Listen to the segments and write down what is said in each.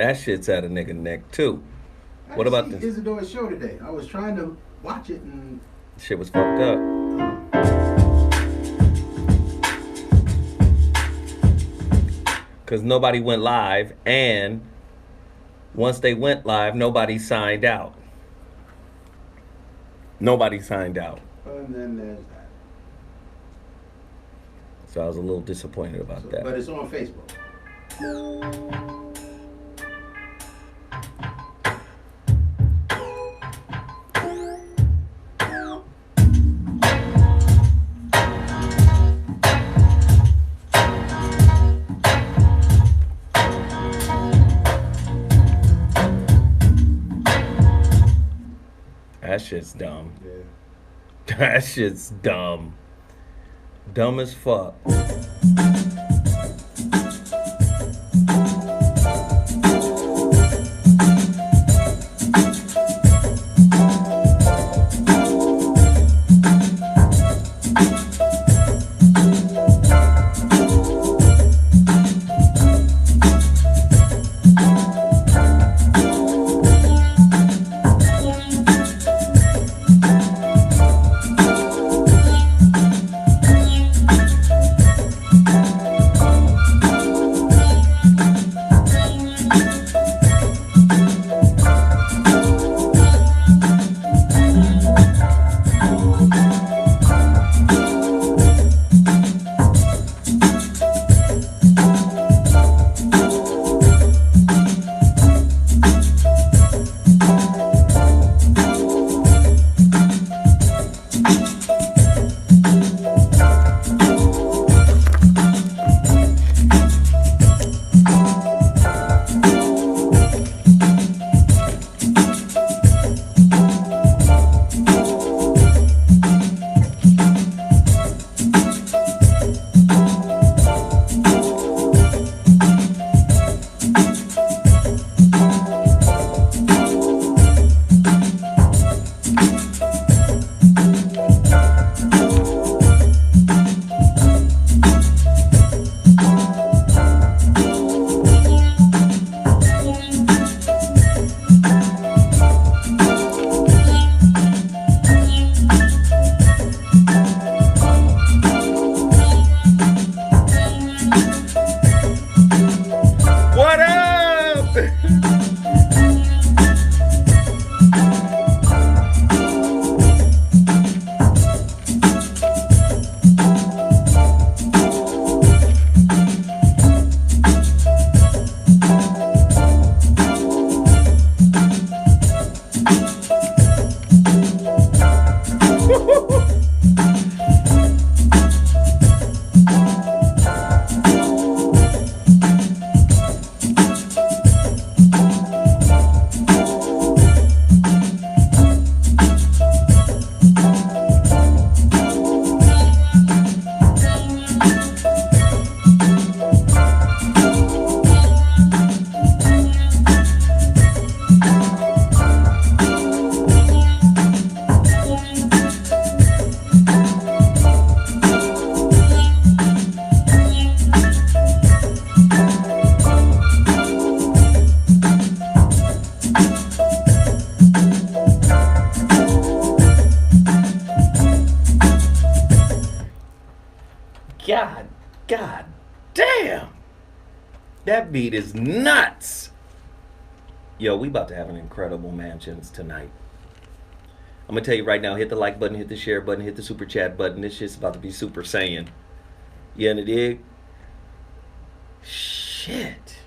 That shit's at a nigga neck too. I What didn't about see this? Isadora's show today. I was trying to watch it and Shit was fucked up. Because nobody went live, and once they went live, nobody signed out. Nobody signed out. and then there's that. So I was a little disappointed about that. But it's on Facebook. That shit's dumb. Yeah. That shit's dumb. Dumb as fuck. What up? God damn. That beat is nuts. Yo, we about to have an incredible mansions tonight. I'm gonna tell you right now, hit the like button, hit the share button, hit the super chat button. This shit's about to be super saiyan. You in the dig? Shit.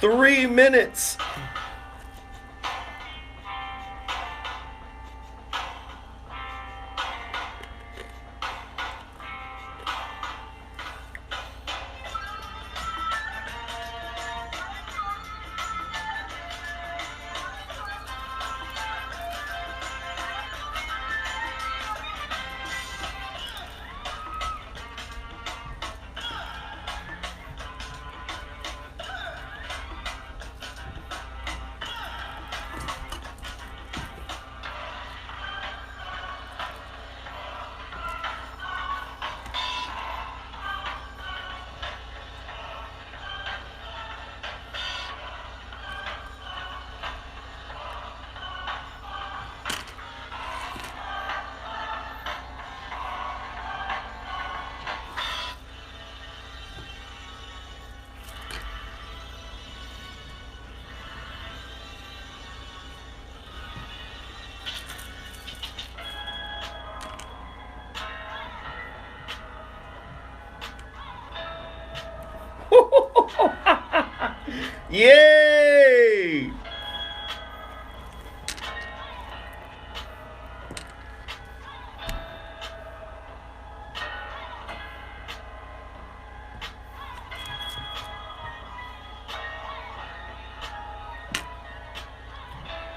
3 minutes. Yay!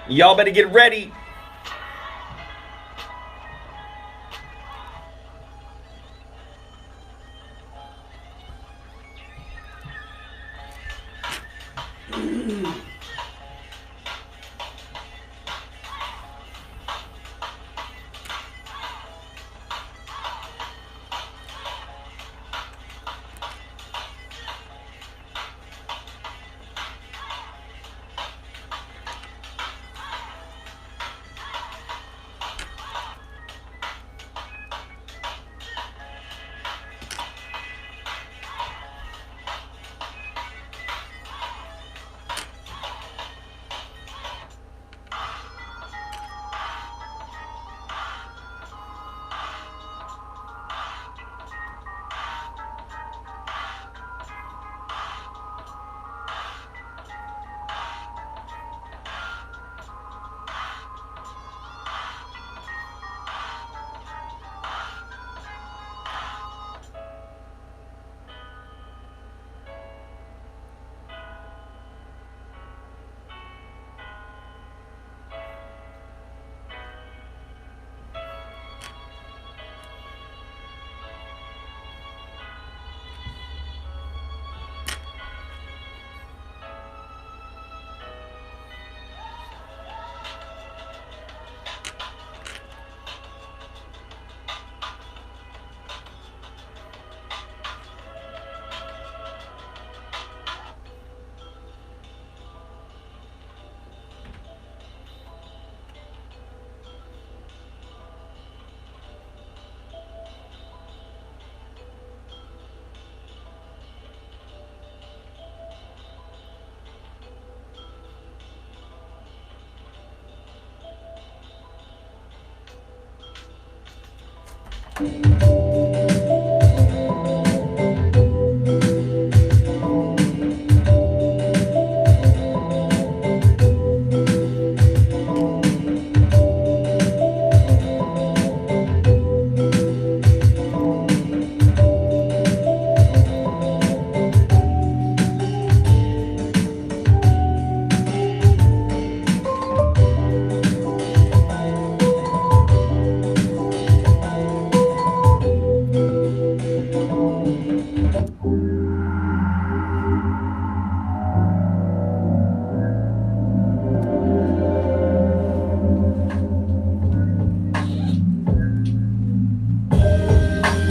Y'all better get ready.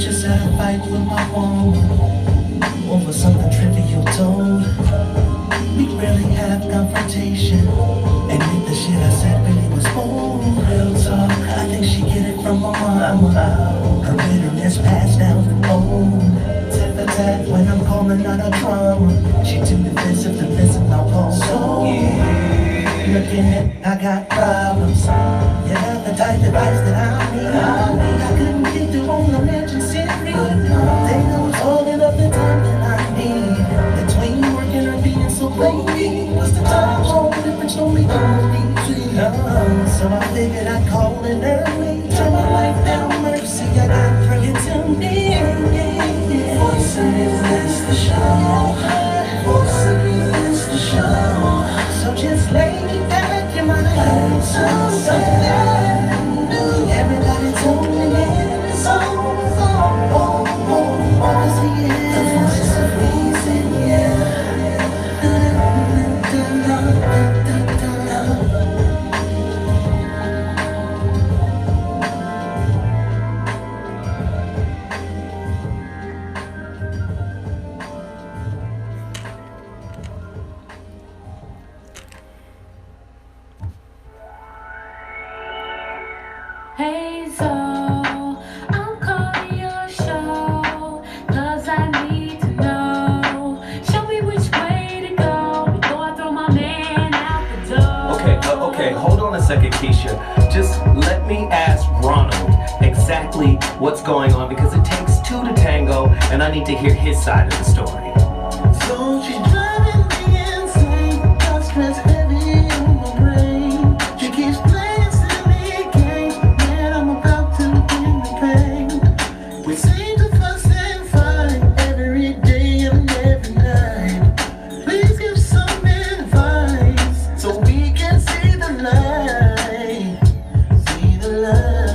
Just had a fight with my woman over something trivial told. We rarely have confrontation. Admit the shit I said really was bold. Real talk, I think she get it from my mama. Her bitterness passed down from old. Tit for tat when I'm calling out a drama. She too defensive to listen my pulse. So looking at, I got problems. You have the type advice that I need. I couldn't get through on the legend series. They know it's all enough the time that I need. Between working or being so late. second, Keisha. Just let me ask Ronald exactly what's going on, because it takes two to tango, and I need to hear his side of the story. So she's driving me insane. Got stress heavy on my brain. She keeps playing silly games. Man, I'm about to begin the pain. We seem to fuss and fight every day and every night. Please give some advice so we can see the light. See the light.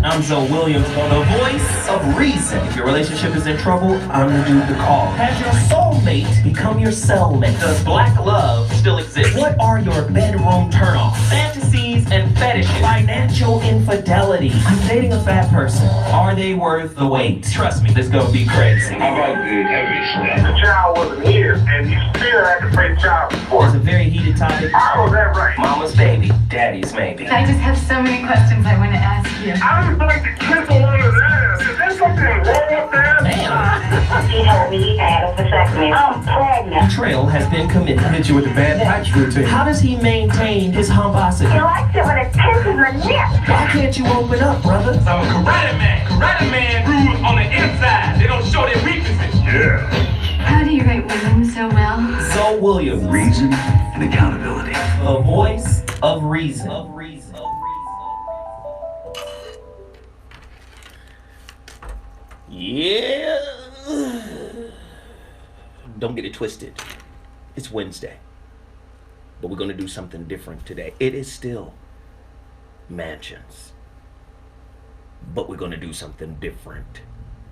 I'm Joe Williams on The Voice of Reason. If your relationship is in trouble, I'm the dude to call. Has your soulmate become your cellmate? Does black love still exist? What are your bedroom turnoffs, fantasies, and fetishes? Financial infidelity. I'm dating a fat person. Are they worth the wait? Trust me, this gonna be crazy. How about the heavy stuff? The child wasn't here, and you still had to pay child support. It's a very heated topic. How was that right? Mama's baby, daddy's maybe. I just have so many questions I want to ask you. I would like to kiss a woman's ass. Is there something wrong with that? Damn. She told me I had a vasectomy. I'm pregnant. Betrayal has been committed. Hit you with the bad pipes routine. How does he maintain his humbosity? He likes it when it pisses my neck. Why can't you open up, brother? I'm a karate man. Karate man rules on the inside. They don't show their weaknesses. Yeah. How do you write women so well? Zoe Williams, Reason and accountability. the voice of reason. Yeah. Don't get it twisted. It's Wednesday. But we're going to do something different today. It is still mansions. But we're going to do something different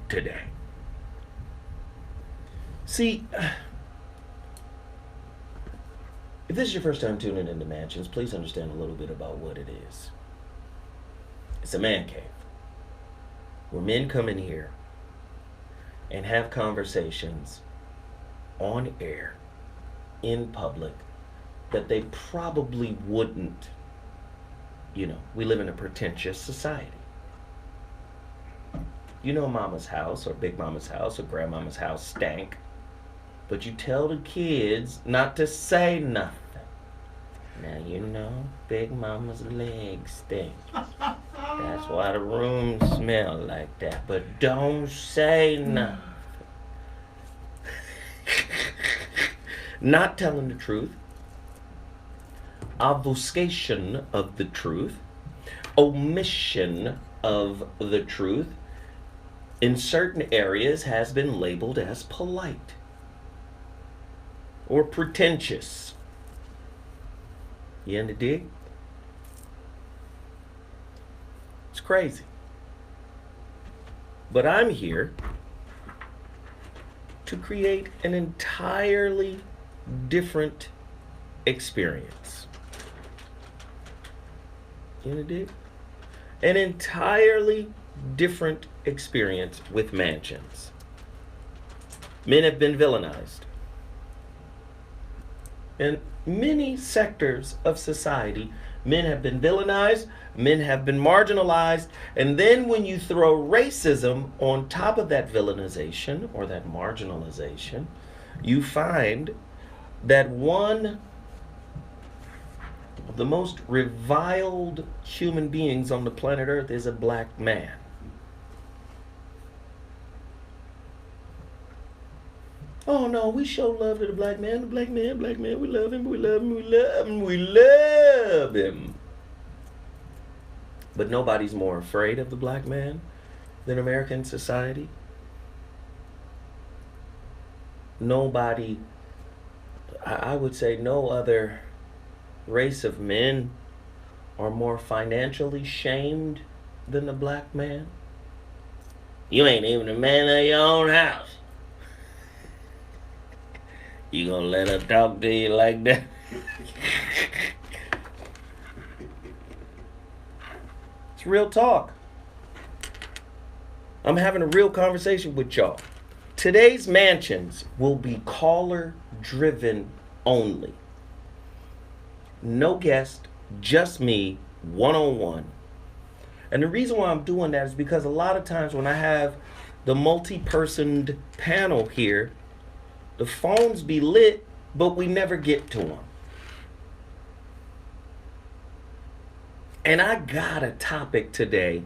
today. See, if this is your first time tuning into Mansions, please understand a little bit about what it is. It's a man cave where men come in here and have conversations on air, in public, that they probably wouldn't. You know, we live in a pretentious society. You know, mama's house or big mama's house or grandmama's house stank, but you tell the kids not to say nothing. Now, you know, big mama's legs stink. That's why the room smell like that. But don't say nothing. Not telling the truth. Obfuscation of the truth. Omission of the truth in certain areas has been labeled as polite or pretentious. You in the dig? It's crazy. But I'm here to create an entirely different experience. You in the dig? An entirely different experience with mansions. Men have been villainized. In many sectors of society, men have been villainized, men have been marginalized, and then when you throw racism on top of that villainization or that marginalization, you find that one of the most reviled human beings on the planet Earth is a black man. Oh no, we show love to the black man. The black man, we love him, we love him, we love him, we love him. But nobody's more afraid of the black man than American society. Nobody, I would say no other race of men are more financially shamed than the black man. You ain't even a man of your own house. You gonna let her talk to you like that? It's real talk. I'm having a real conversation with y'all. Today's mansions will be caller driven only. No guest, just me, one-on-one. And the reason why I'm doing that is because a lot of times when I have the multi-personed panel here, the phones be lit, but we never get to them. And I got a topic today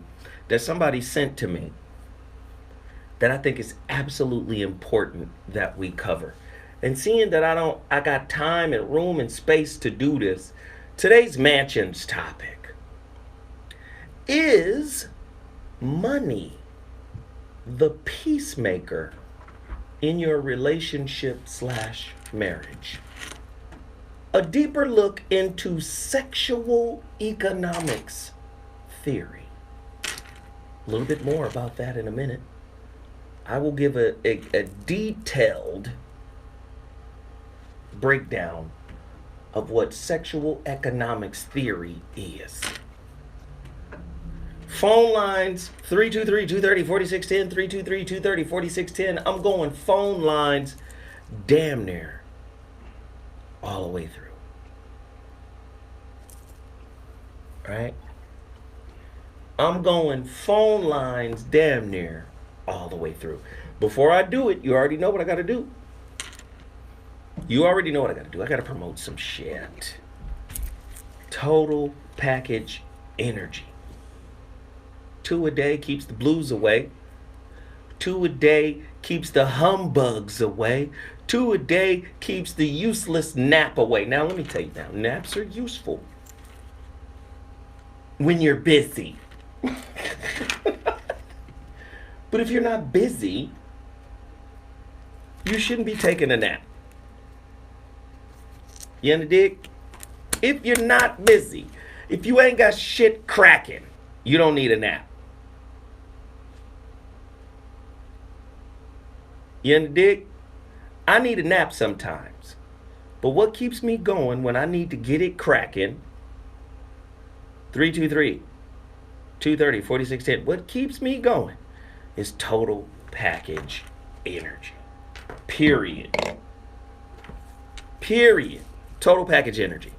that somebody sent to me that I think is absolutely important that we cover. And seeing that I got time and room and space to do this, today's mansions topic is money the peacemaker in your relationship/marriage. A deeper look into sexual economics theory. A little bit more about that in a minute. I will give a detailed breakdown of what sexual economics theory is. Phone lines 323-230-4610, 323-230-4610. I'm going phone lines damn near all the way through. Right? I'm going phone lines damn near all the way through. Before I do it, you already know what I got to do. You already know what I got to do. I got to promote some shit. Total package energy. 2 a day keeps the blues away. 2 a day keeps the humbugs away. 2 a day keeps the useless nap away. Now, let me tell you now, naps are useful when you're busy. But if you're not busy, you shouldn't be taking a nap. You understand? If you're not busy, if you ain't got shit cracking, you don't need a nap. You understand? I need a nap sometimes. But what keeps me going when I need to get it cracking? 323-230-4610. What keeps me going is total package energy. Period. Total package energy.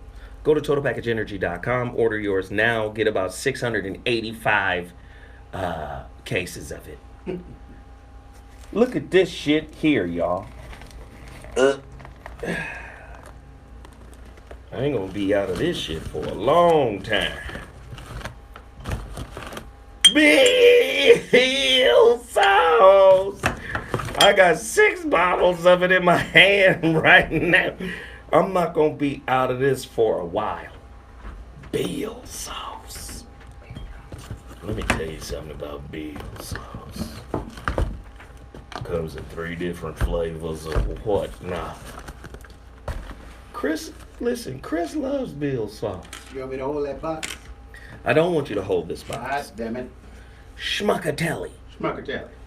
Go to totalpackageenergy.com, order yours now, get about 685 cases of it. Look at this shit here, y'all. I ain't gonna be out of this shit for a long time. Bill sauce. I got 6 bottles of it in my hand right now. I'm not gonna be out of this for a while. Bill sauce. Let me tell you something about Bill sauce. Comes in 3 different flavors of whatnot. Chris loves Bill sauce. You want me to hold that box? I don't want you to hold this box. God damn it. Schmuckatelli.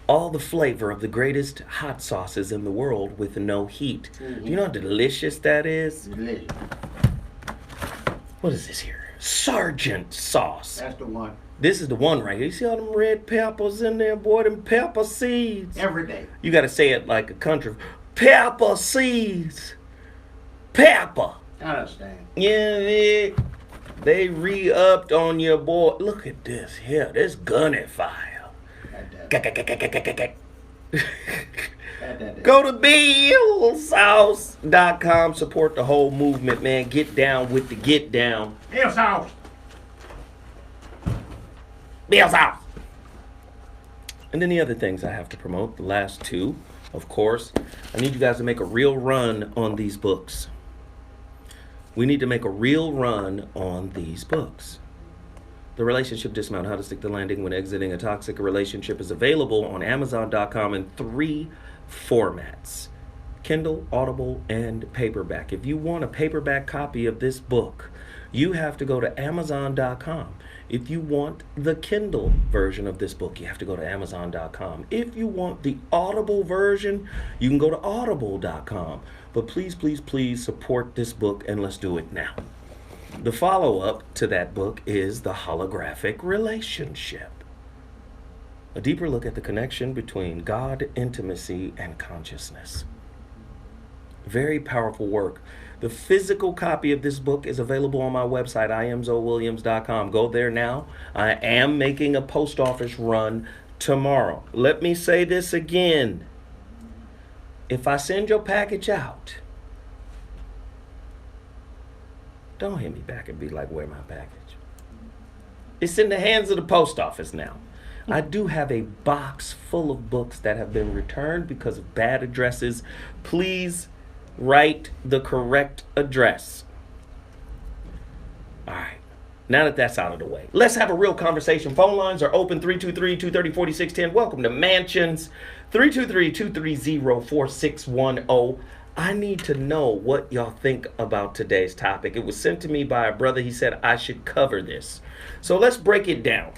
All the flavor of the greatest hot sauces in the world with no heat. Mm-hmm. Do you know how delicious that is? Delicious. What is this here? Sergeant sauce. That's the one. This is the one right here. You see all them red peppers in there, boy? Them pepper seeds. Every day. You got to say it like a country. Pepper seeds. Pepper. I understand. Yeah, they re-upped on your boy. Look at this here. This gunny file. Go to BillSauce.com. Support the whole movement, man. Get down with the get down. Bill sauce. Bill Sauce. And then the other things I have to promote, the last 2, of course. I need you guys to make a real run on these books. We need to make a real run on these books. The Relationship Dismount, How to Stick the Landing When Exiting a Toxic Relationship, is available on Amazon.com in 3 formats: Kindle, Audible, and paperback. If you want a paperback copy of this book, you have to go to Amazon.com. If you want the Kindle version of this book, you have to go to Amazon.com. If you want the Audible version, you can go to Audible.com. But please, please, please support this book, and let's do it now. The follow-up to that book is The Holographic Relationship. A deeper look at the connection between God, intimacy, and consciousness. Very powerful work. The physical copy of this book is available on my website, IamZoWilliams.com. Go there now. I am making a post office run tomorrow. Let me say this again. If I send your package out, don't hit me back and be like, where my package? It's in the hands of the post office now. I do have a box full of books that have been returned because of bad addresses. Please write the correct address. All right. Now that that's out of the way, let's have a real conversation. Phone lines are open, 323-230-4610. Welcome to Mansions, 323-230-4610. I need to know what y'all think about today's topic. It was sent to me by a brother. He said I should cover this. So let's break it down.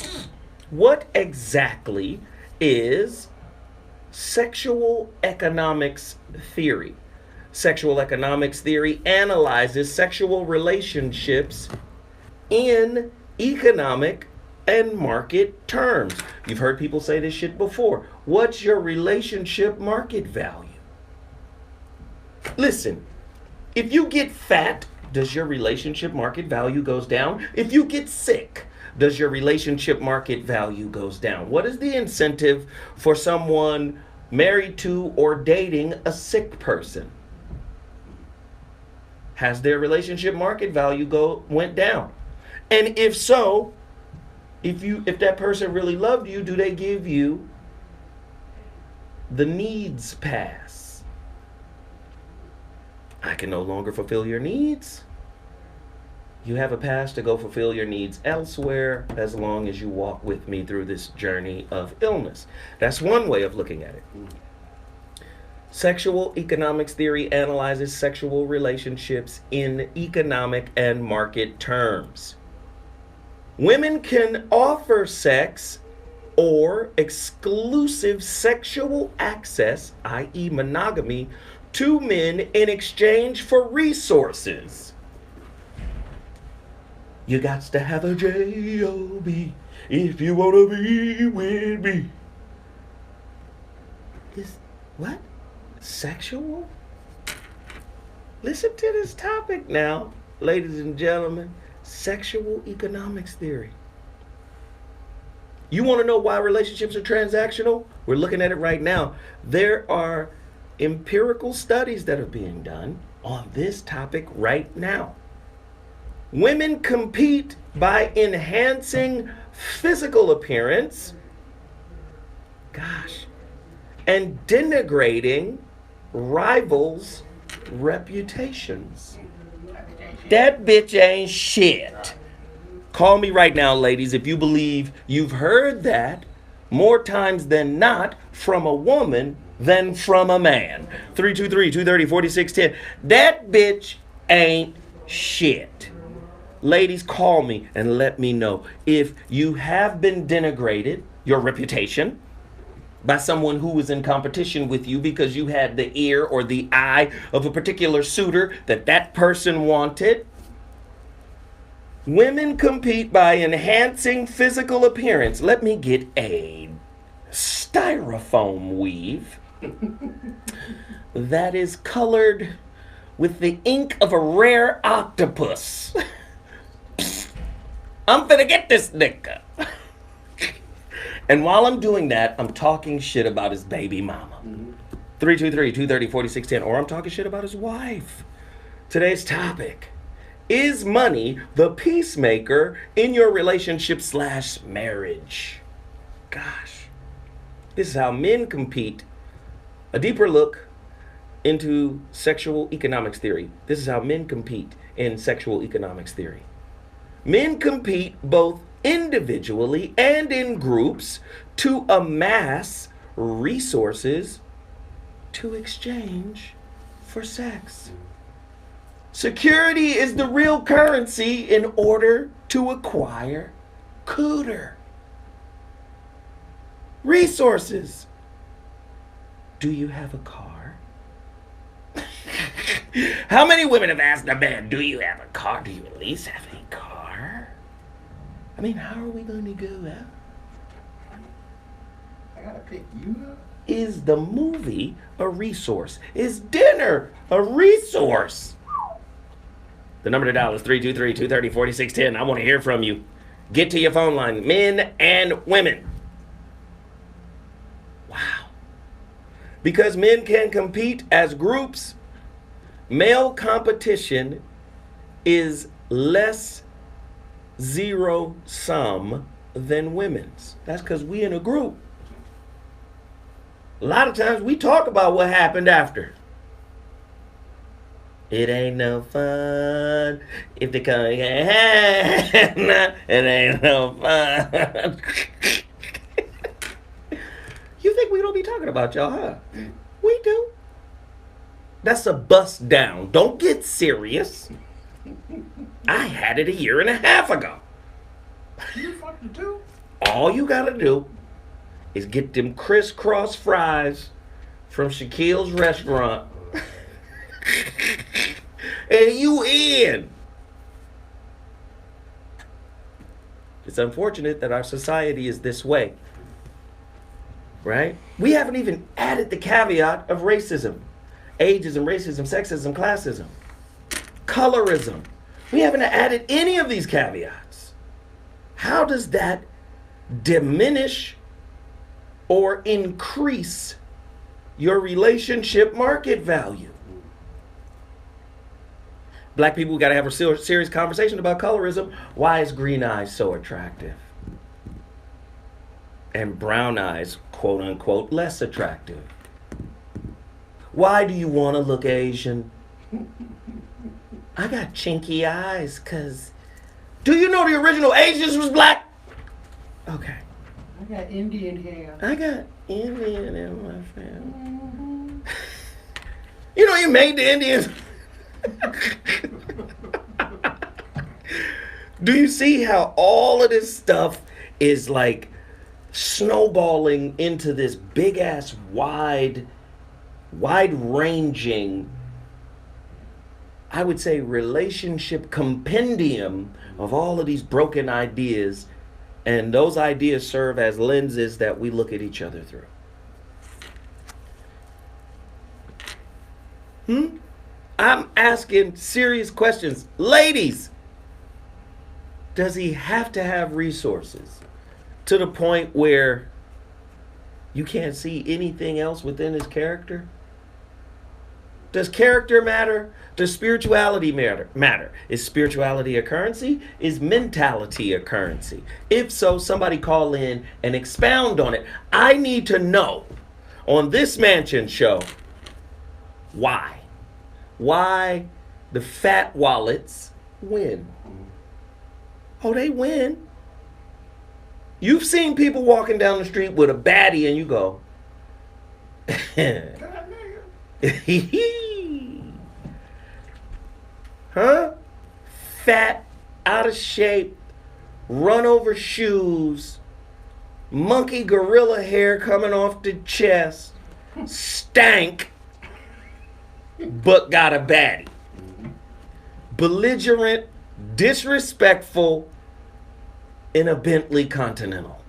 What exactly is sexual economics theory? Sexual economics theory analyzes sexual relationships in economic and market terms. You've heard people say this shit before. What's your relationship market value? Listen, if you get fat, does your relationship market value goes down? If you get sick, does your relationship market value goes down? What is the incentive for someone married to or dating a sick person? Has their relationship market value went down? And if so, if that person really loved you, do they give you the needs pass? I can no longer fulfill your needs. You have a pass to go fulfill your needs elsewhere as long as you walk with me through this journey of illness. That's one way of looking at it. Sexual economics theory analyzes sexual relationships in economic and market terms. Women can offer sex or exclusive sexual access, i.e. monogamy, to men in exchange for resources. You got to have a J-O-B if you want to be with me. What? Sexual? Listen to this topic now, ladies and gentlemen. Sexual economics theory. You want to know why relationships are transactional? We're looking at it right now. There are empirical studies that are being done on this topic right now. Women compete by enhancing physical appearance, and denigrating rivals' reputations. That bitch ain't shit. Call me right now, ladies, if you believe you've heard that more times than not from a woman than from a man. 323-230-4610. That bitch ain't shit. Ladies, call me and let me know if you have been denigrated, your reputation, by someone who was in competition with you because you had the ear or the eye of a particular suitor that person wanted. Women compete by enhancing physical appearance. Let me get a styrofoam weave that is colored with the ink of a rare octopus. I'm finna get this nigga. And while I'm doing that, I'm talking shit about his baby mama. 323-230-4610. Or I'm talking shit about his wife. Today's topic: is money the peacemaker in your relationship / marriage? Gosh. This is how men compete. A deeper look into sexual economics theory. This is how men compete in sexual economics theory. Men compete both individually and in groups to amass resources to exchange for sex. Security is the real currency in order to acquire cooter. Resources. Do you have a car? How many women have asked a man, do you have a car? Do you at least have a I mean, how are we going to go out? I gotta pick you up. Is the movie a resource? Is dinner a resource? The number to dial is 323-230-4610. I want to hear from you. Get to your phone line, men and women. Wow. Because men can compete as groups, male competition is less zero sum than women's. That's because we in a group. A lot of times we talk about what happened after. It ain't no fun if they come. It ain't no fun. You think we don't be talking about y'all, huh? We do. That's a bust down. Don't get serious. I had it 1.5 years ago. You fucking too? All you gotta do is get them crisscross fries from Shaquille's restaurant. And you in. It's unfortunate that our society is this way. Right? We haven't even added the caveat of racism. Ageism, racism, sexism, classism, colorism. We haven't added any of these caveats. How does that diminish or increase your relationship market value? Black people got to have a serious conversation about colorism. Why is green eyes so attractive? And brown eyes, quote unquote, less attractive? Why do you want to look Asian? I got chinky eyes because... Do you know the original Asians was black? Okay. I got Indian hair. I got Indian in my family. You know you made the Indians... Do you see how all of this stuff is like snowballing into this big ass wide-ranging, I would say, relationship compendium of all of these broken ideas, and those ideas serve as lenses that we look at each other through. I'm asking serious questions. Ladies, does he have to have resources to the point where you can't see anything else within his character? Does character matter? Does spirituality matter? Is spirituality a currency? Is mentality a currency? If so, somebody call in and expound on it. I need to know on this Mansion show why. Why the fat wallets win. Oh, they win. You've seen people walking down the street with a baddie and you go, huh? Fat, out of shape, run over shoes, monkey gorilla hair coming off the chest, stank, but got a baddie. Belligerent, disrespectful, in a Bentley Continental.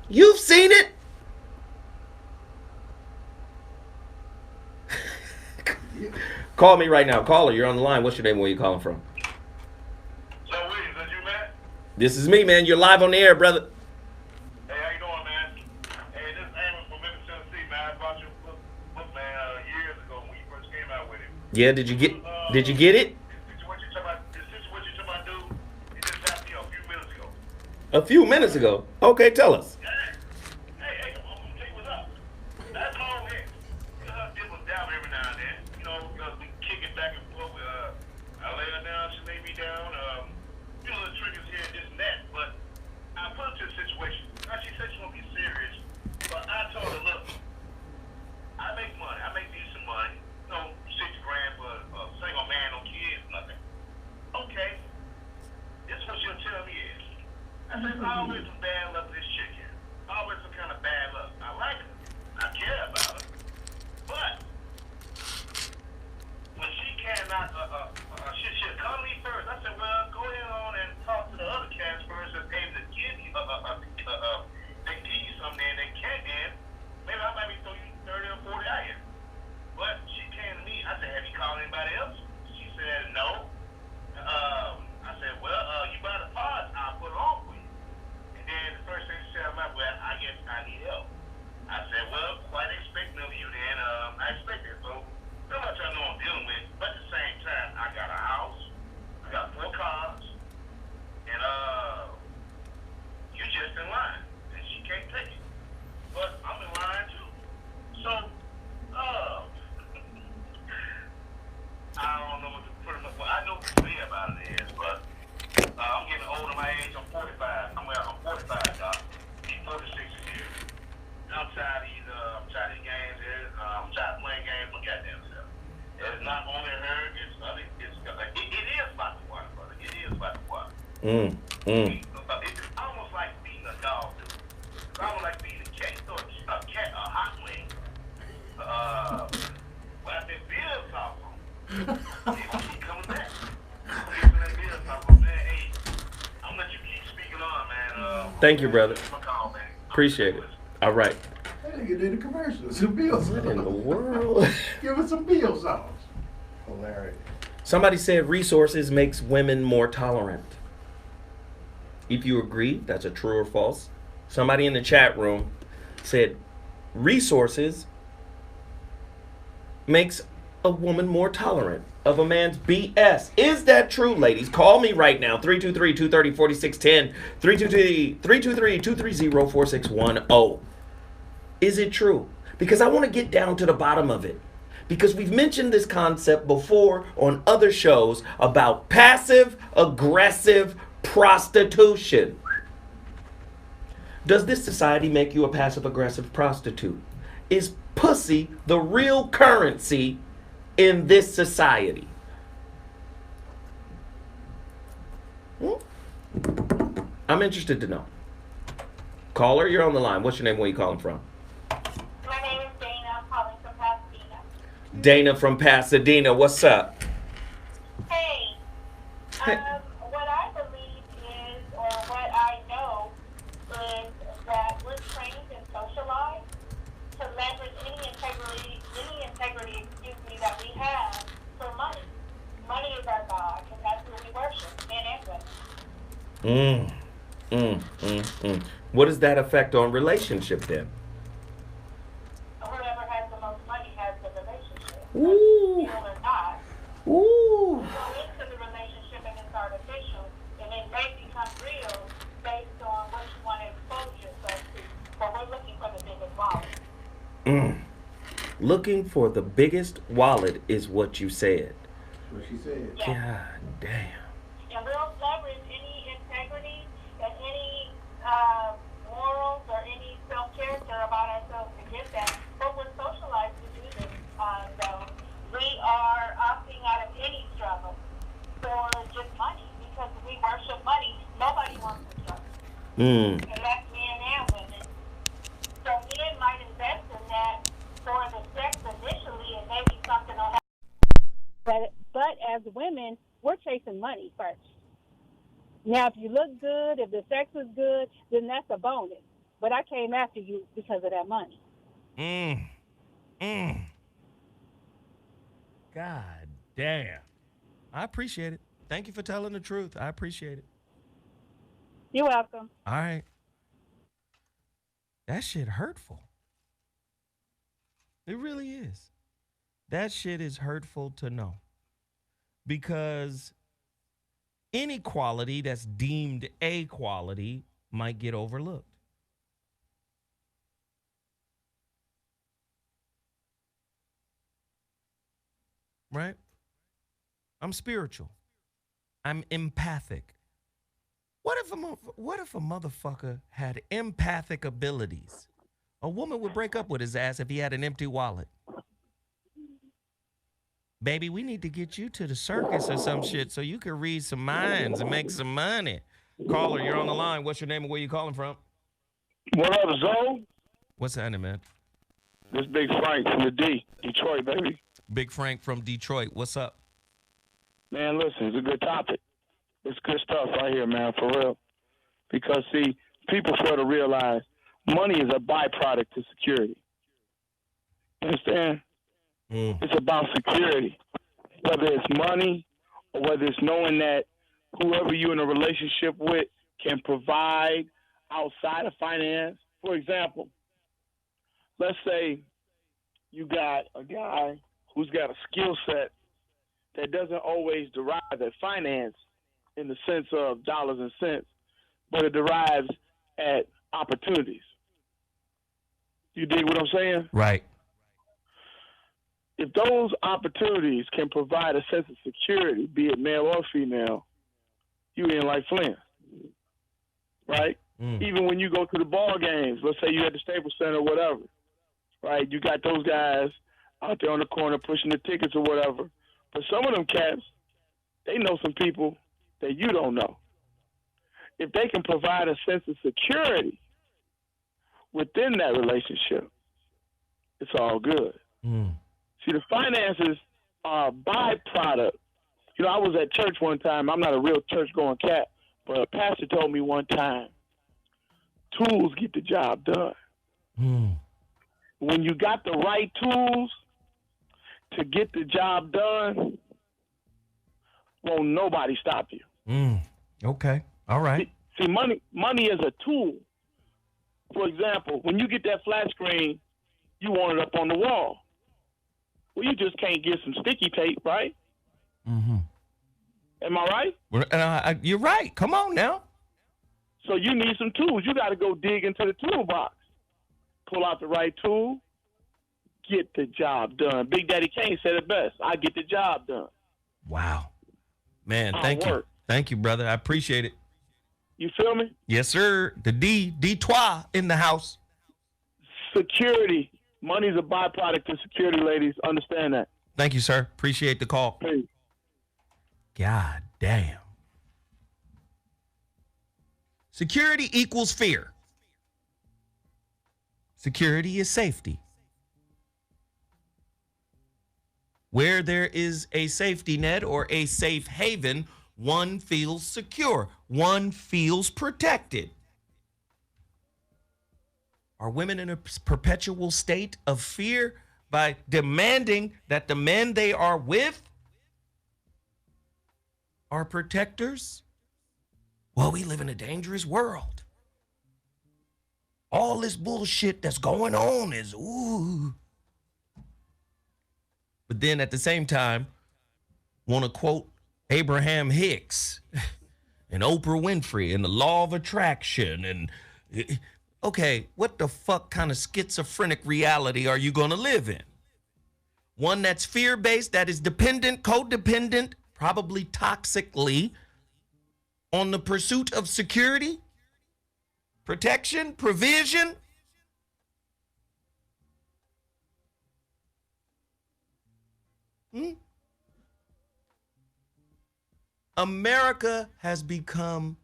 You've seen it. Call me right now. Caller, you're on the line. What's your name? Where are you calling from? So, Williams, is you, man? This is me, man. You're live on the air, brother. Hey, how you doing, man? Hey, this is Amos from Memphis, Tennessee, man. I bought your book, man, years ago when you first came out with it. Yeah, did you get it? What you talking about, dude? It just happened a few minutes ago. A few minutes ago. Okay, tell us. Hey, I'm gonna tell you what's up. That's all it. You know, it was down every now and then. You know, because we kick it back and forth with, I lay her down, she lay me down. You know, the triggers here, this and that. But I put her to a situation. Now, she said she won't be serious. But I told her, look, I make money. I make decent money. You know, $60 grand for a single man, no kids, nothing. Okay. This is what she'll tell me is. I said, I always some bad luck with this chick here. It's not only her, it's other, it is about the water, brother. It is about the water. It's almost like being a dog, dude. It's almost like being a cat. So a cat, a HOTLINE. When I said beer sauce, they gonna keep coming back. Keep that beer sauce, man. Hey, I'm gonna let you keep speaking on, man. Thank you, brother. My call, man. Appreciate it. All right. That nigga did a commercial. Some bills. What in the world? Give us some bill sauce. Hilarious. Somebody said resources makes women more tolerant. If you agree, that's a true or false. Somebody in the chat room said resources makes a woman more tolerant of a man's BS. Is that true, ladies? Call me right now, 323-230-4610, 323-230-4610. Is it true? Because I want to get down to the bottom of it. Because we've mentioned this concept before on other shows about passive-aggressive prostitution. Does this society make you a passive-aggressive prostitute? Is pussy the real currency in this society? I'm interested to know. Caller, you're on the line. What's your name? Where are you calling from? My name is Dana. I'm calling from Pasadena. Dana from Pasadena. What's up? Hey, what I believe is, or what I know, is that we're trained and socialized to leverage any integrity, that we have for money. Money is our God, and that's who we worship, men and women. What does that affect on relationship then? Whoever has the most money has the relationship. Ooh. Real or not. Ooh. Go into the relationship and it's artificial, and it may become real based on what you want to expose yourself to. But we're looking for the biggest wallet. Looking for the biggest wallet is what you said. What she said. Yeah. God damn. And we'll leverage any integrity and any morals or any self-character about ourselves to get that. But we're socialized to do this, though. We are opting out of any struggle for just money because we worship money. Nobody wants to struggle. And that's men and women. So men might invest in that for the sex initially, and maybe something will happen. But as women, we're chasing money first. Now, if you look good, if the sex is good, then that's a bonus. But I came after you because of that money. God damn. I appreciate it. Thank you for telling the truth. I appreciate it. You're welcome. All right. That shit hurtful. It really is. That shit is hurtful to know. Because any quality that's deemed a quality might get overlooked. Right? I'm spiritual. I'm empathic. What if a motherfucker had empathic abilities? A woman would break up with his ass if he had an empty wallet. Baby, we need to get you to the circus or some shit so you can read some minds and make some money. Caller, you're on the line. What's your name and where you calling from? What up, Zoe? What's happening, man? This Big Frank from the D, Detroit, baby. Big Frank from Detroit. What's up? Man, listen, it's a good topic. It's good stuff right here, man, for real. Because, see, people fail to realize money is a byproduct to security. You understand? It's about security. Whether it's money or whether it's knowing that whoever you're in a relationship with can provide outside of finance. For example, let's say you got a guy who's got a skill set that doesn't always derive at finance in the sense of dollars and cents, but it derives at opportunities. You dig what I'm saying? Right. If those opportunities can provide a sense of security, be it male or female, you in like Flynn, right? Even when you go to the ball games, let's say you at the Staples Center or whatever, right? You got those guys out there on the corner pushing the tickets or whatever. But some of them cats, they know some people that you don't know. If they can provide a sense of security within that relationship, it's all good. See, the finances are a byproduct. You know, I was at church one time. I'm not a real church-going cat, but a pastor told me one time, tools get the job done. When you got the right tools to get the job done, won't nobody stop you. Okay. All right. See, money is a tool. For example, when you get that flat screen, you want it up on the wall. Well, you just can't get some sticky tape, right? Am I right? Well, you're right. Come on now. So you need some tools. You got to go dig into the toolbox. Pull out the right tool. Get the job done. Big Daddy Kane said it best. I get the job done. Wow. Man, thank you. Thank you, brother. I appreciate it. You feel me? Yes, sir. The D-Trois in the house. Security. Money's a byproduct of security, ladies. Understand that. Thank you, sir. Appreciate the call. Hey. God damn. Security equals fear. Security is safety. Where there is a safety net or a safe haven, one feels secure. One feels protected. Are women in a perpetual state of fear by demanding that the men they are with are protectors? Well, we live in a dangerous world. All this bullshit that's going on is ooh. But then at the same time, want to quote Abraham Hicks and Oprah Winfrey and the law of attraction. And okay, what the fuck kind of schizophrenic reality are you going to live in? One that's fear-based, that is dependent, codependent, probably toxically on the pursuit of security, protection, provision. America has become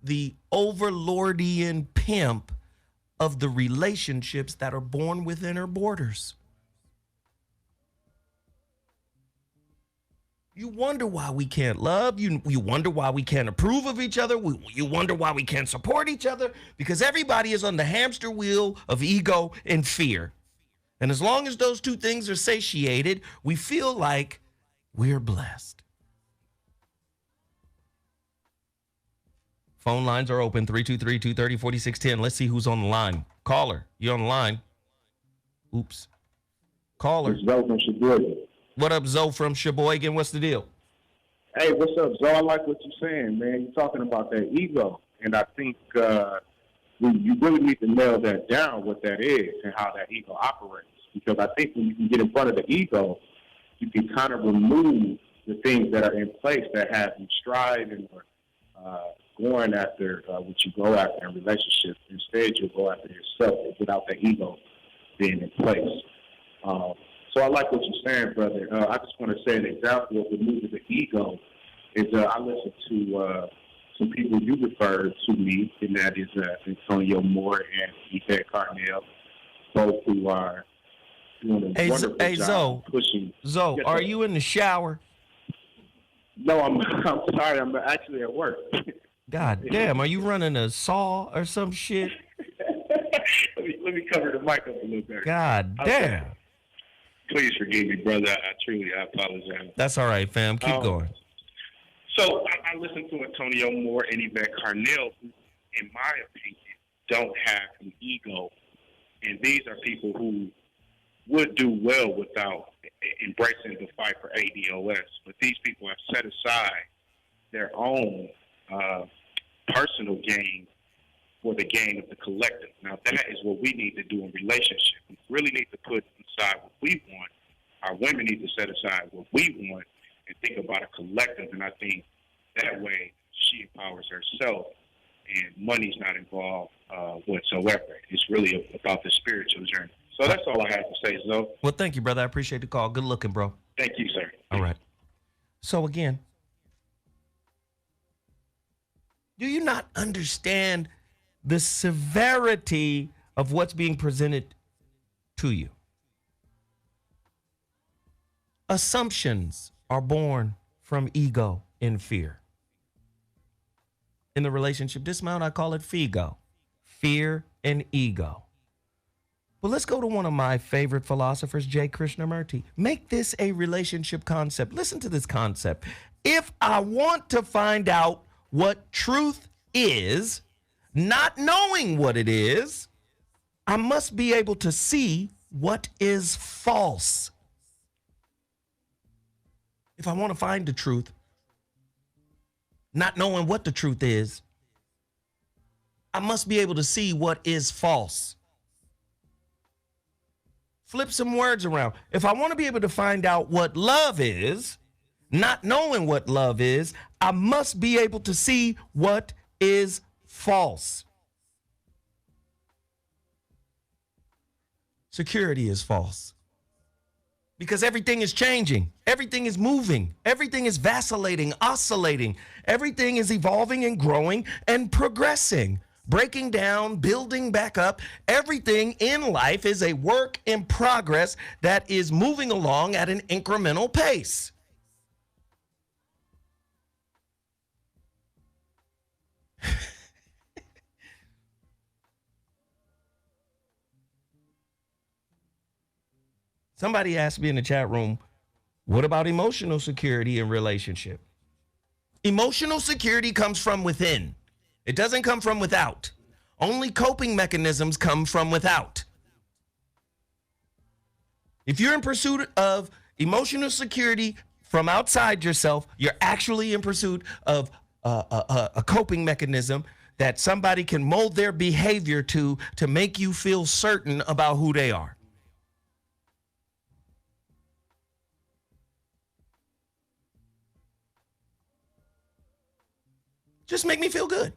the overlordian pimp of the relationships that are born within her borders. You wonder why we can't love. You wonder why we can't approve of each other. You wonder why we can't support each other, because everybody is on the hamster wheel of ego and fear. And as long as those two things are satiated, we feel like we're blessed. Phone lines are open, 323-230-4610. Let's see who's on the line. Caller, you on the line. Oops. Caller. It's Zoe from Sheboygan. What up, Zoe from Sheboygan? What's the deal? Hey, what's up, Zoe? I like what you're saying, man. You're talking about that ego. And I think you really need to nail that down, what that is and how that ego operates. Because I think when you can get in front of the ego, you can kind of remove the things that are in place that have you striving or going after what you go after in relationships. Instead, you'll go after yourself without the ego being in place. So I like what you're saying, brother. I just want to say an example of removing the ego is I listened to some people you referred to me, and that is Antonio Moore and Yvette Carnell, both who are doing a wonderful job pushing. Zoe, are you in the shower? No, I'm sorry. I'm actually at work. God damn, are you running a saw or some shit? let me cover the mic up a little bit. God damn. Okay. Please forgive me, brother. I apologize. That's all right, fam. Keep going. So I listened to Antonio Moore and Yvette Carnell, who, in my opinion, don't have an ego. And these are people who would do well without embracing the fight for ADOS. But these people have set aside their own personal gain for the gain of the collective. Now, that is what we need to do in relationships. We really need to put aside what we want. Our women need to set aside what we want and think about a collective. And I think that way she empowers herself and money's not involved whatsoever. It's really about the spiritual journey. So that's all I have to say, Zo. Well, thank you, brother. I appreciate the call. Good looking, bro. Thank you, sir. All right. So again, do you not understand the severity of what's being presented to you? Assumptions are born from ego and fear. In the relationship dismount, I call it FIGO, fear and ego. But let's go to one of my favorite philosophers, J. Krishnamurti. Make this a relationship concept. Listen to this concept. If I want to find out what truth is, not knowing what it is, I must be able to see what is false. If I want to find the truth, not knowing what the truth is, I must be able to see what is false. Flip some words around. If I want to be able to find out what love is, not knowing what love is, I must be able to see what is false. Security is false. Because everything is changing. Everything is moving. Everything is vacillating, oscillating. Everything is evolving and growing and progressing. Breaking down, building back up. Everything in life is a work in progress that is moving along at an incremental pace. Somebody asked me in the chat room, what about emotional security in relationship? Emotional security comes from within. It doesn't come from without. Only coping mechanisms come from without. If you're in pursuit of emotional security from outside yourself, you're actually in pursuit of a coping mechanism that somebody can mold their behavior to make you feel certain about who they are. Just make me feel good.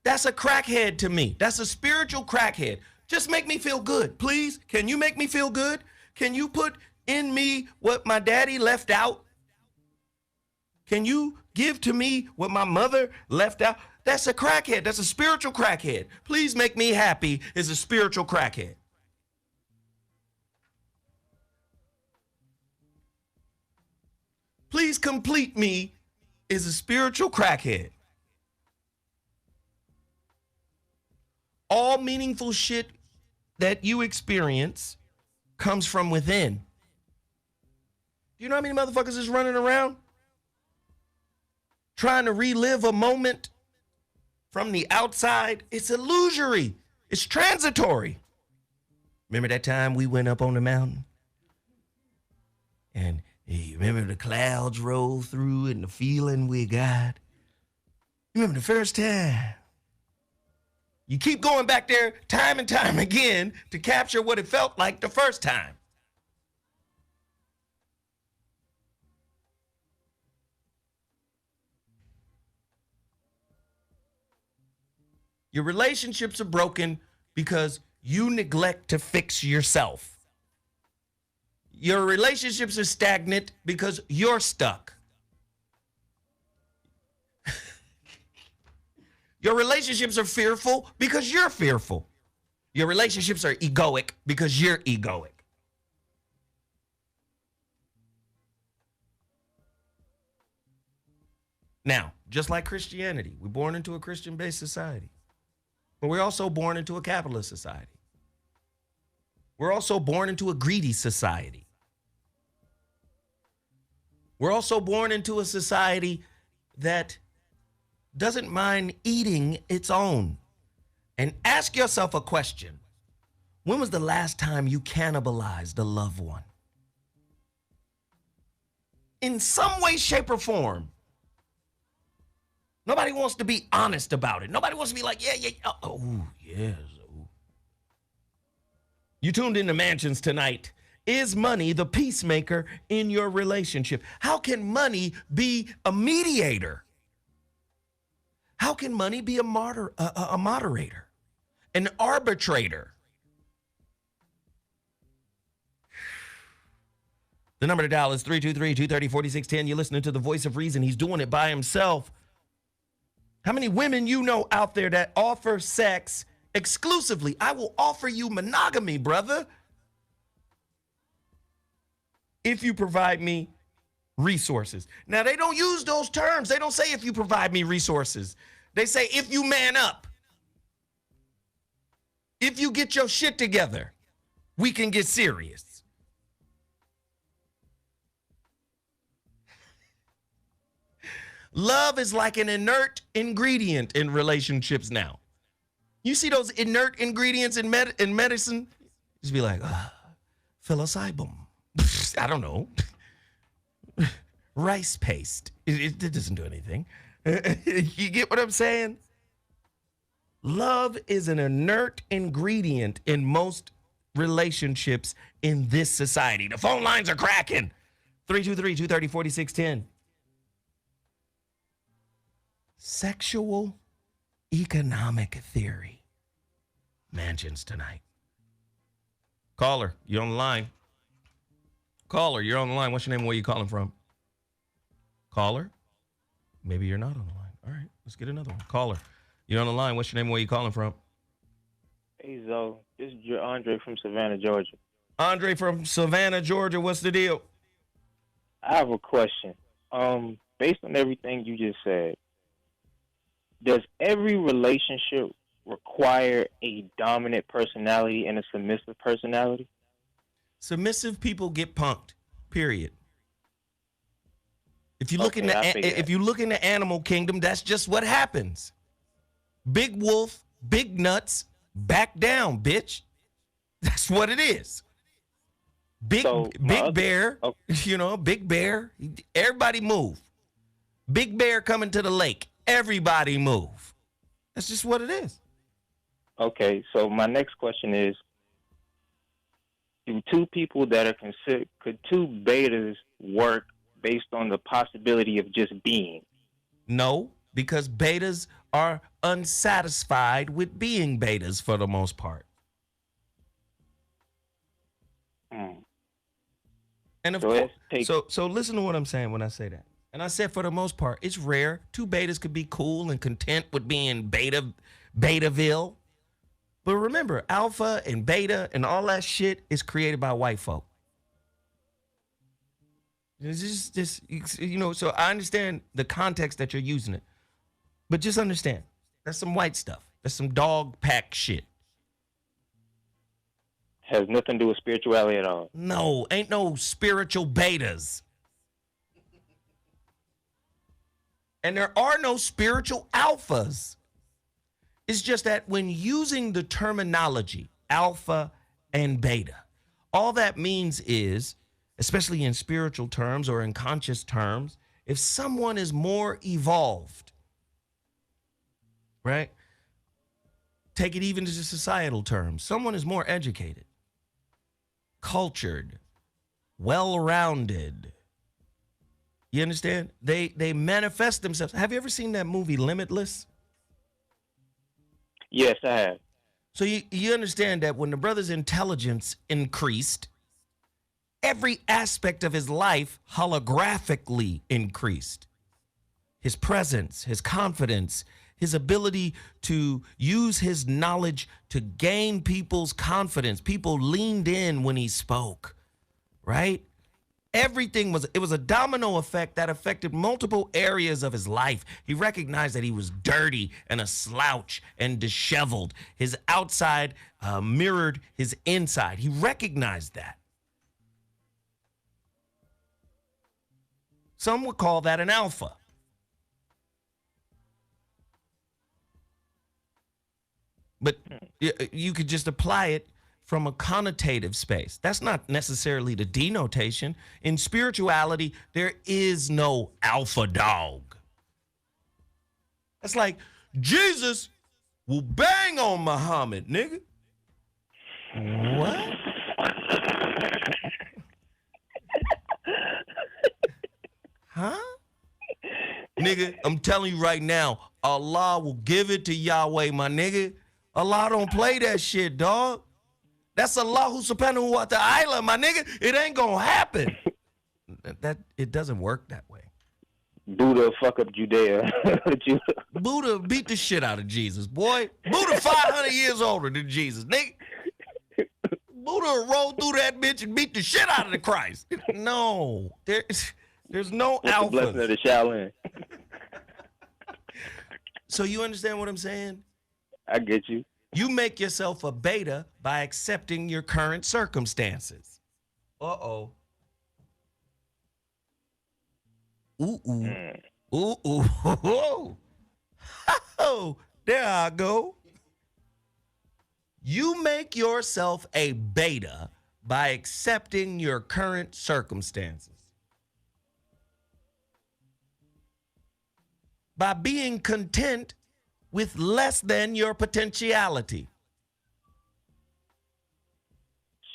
That's a crackhead to me. That's a spiritual crackhead. Just make me feel good, please. Can you make me feel good? Can you put in me what my daddy left out? Can you give to me what my mother left out? That's a crackhead. That's a spiritual crackhead. Please make me happy is a spiritual crackhead. Please complete me is a spiritual crackhead. All meaningful shit that you experience comes from within. Do you know how many motherfuckers is running around trying to relive a moment from the outside? It's illusory. It's transitory. Remember that time we went up on the mountain? And you remember the clouds rolled through and the feeling we got? You remember the first time? You keep going back there time and time again to capture what it felt like the first time. Your relationships are broken because you neglect to fix yourself. Your relationships are stagnant because you're stuck. Your relationships are fearful because you're fearful. Your relationships are egoic because you're egoic. Now, just like Christianity, we're born into a Christian-based society, but we're also born into a capitalist society. We're also born into a greedy society. We're also born into a society that doesn't mind eating its own. And ask yourself a question. When was the last time you cannibalized a loved one? In some way, shape, or form. Nobody wants to be honest about it. Nobody wants to be like, yeah, oh, yes. You tuned into Mansions tonight. Is money the peacemaker in your relationship? How can money be a mediator? How can money be a moderator, an arbitrator? The number to dial is 323-230-4610. You're listening to the voice of reason. He's doing it by himself. How many women you know out there that offer sex exclusively? I will offer you monogamy, brother, if you provide me resources. Now, they don't use those terms. They don't say if you provide me resources. They say if you man up. If you get your shit together, we can get serious. Love is like an inert ingredient in relationships now. You see those inert ingredients in medicine? Just be like, psilocybin. I don't know. Rice paste. It doesn't do anything. You get what I'm saying? Love is an inert ingredient in most relationships in this society. The phone lines are cracking. 323-230-4610. Sexual economic theory. Mansions tonight. Caller, you're on the line. Caller, you're on the line. What's your name? Where are you calling from? Caller? Maybe you're not on the line. All right, let's get another one. Caller, you're on the line. What's your name? Where are you calling from? Hey, Zoe. This is Andre from Savannah, Georgia. Andre from Savannah, Georgia. What's the deal? I have a question. Based on everything you just said, does every relationship require a dominant personality and a submissive personality? Submissive people get punked. Period. If you look in the animal kingdom, that's just what happens. Big wolf, big nuts, back down, bitch. That's what it is. Big bear, big bear. Everybody move. Big bear coming to the lake. Everybody move. That's just what it is. Okay, so my next question is, could two betas work based on the possibility of just being? No, because betas are unsatisfied with being betas for the most part. And of course, so listen to what I'm saying when I say that. And I said for the most part, it's rare. Two betas could be cool and content with being betaville. But remember, alpha and beta and all that shit is created by white folk. It's just so I understand the context that you're using it. But just understand, that's some white stuff. That's some dog pack shit. Has nothing to do with spirituality at all. No, ain't no spiritual betas. And there are no spiritual alphas. It's just that when using the terminology alpha and beta, all that means is, especially in spiritual terms or in conscious terms, if someone is more evolved, right? Take it even to societal terms. Someone is more educated, cultured, well-rounded. You understand? They manifest themselves. Have you ever seen that movie Limitless? Yes, I have. So you understand that when the brother's intelligence increased, every aspect of his life holographically increased. His presence, his confidence, his ability to use his knowledge to gain people's confidence. People leaned in when he spoke, right? Everything was a domino effect that affected multiple areas of his life. He recognized that he was dirty and a slouch and disheveled. His outside mirrored his inside. He recognized that. Some would call that an alpha. But you could just apply it from a connotative space. That's not necessarily the denotation. In spirituality, there is no alpha dog. That's like Jesus will bang on Muhammad, nigga. What? Huh? Nigga, I'm telling you right now, Allah will give it to Yahweh, my nigga. Allah don't play that shit, dog. That's Allahu subhanahu wa ta'ala, my nigga. It ain't gonna happen. that it doesn't work that way. Buddha fuck up Judea. Buddha beat the shit out of Jesus, boy. Buddha 500 years older than Jesus, nigga. Buddha rolled through that bitch and beat the shit out of the Christ. No, there's no What's alpha. the blessing of the Shaolin? So you understand what I'm saying? I get you. You make yourself a beta by accepting your current circumstances. Uh-oh. Ooh. Ooh. Oh, there I go. You make yourself a beta by accepting your current circumstances. By being content with less than your potentiality.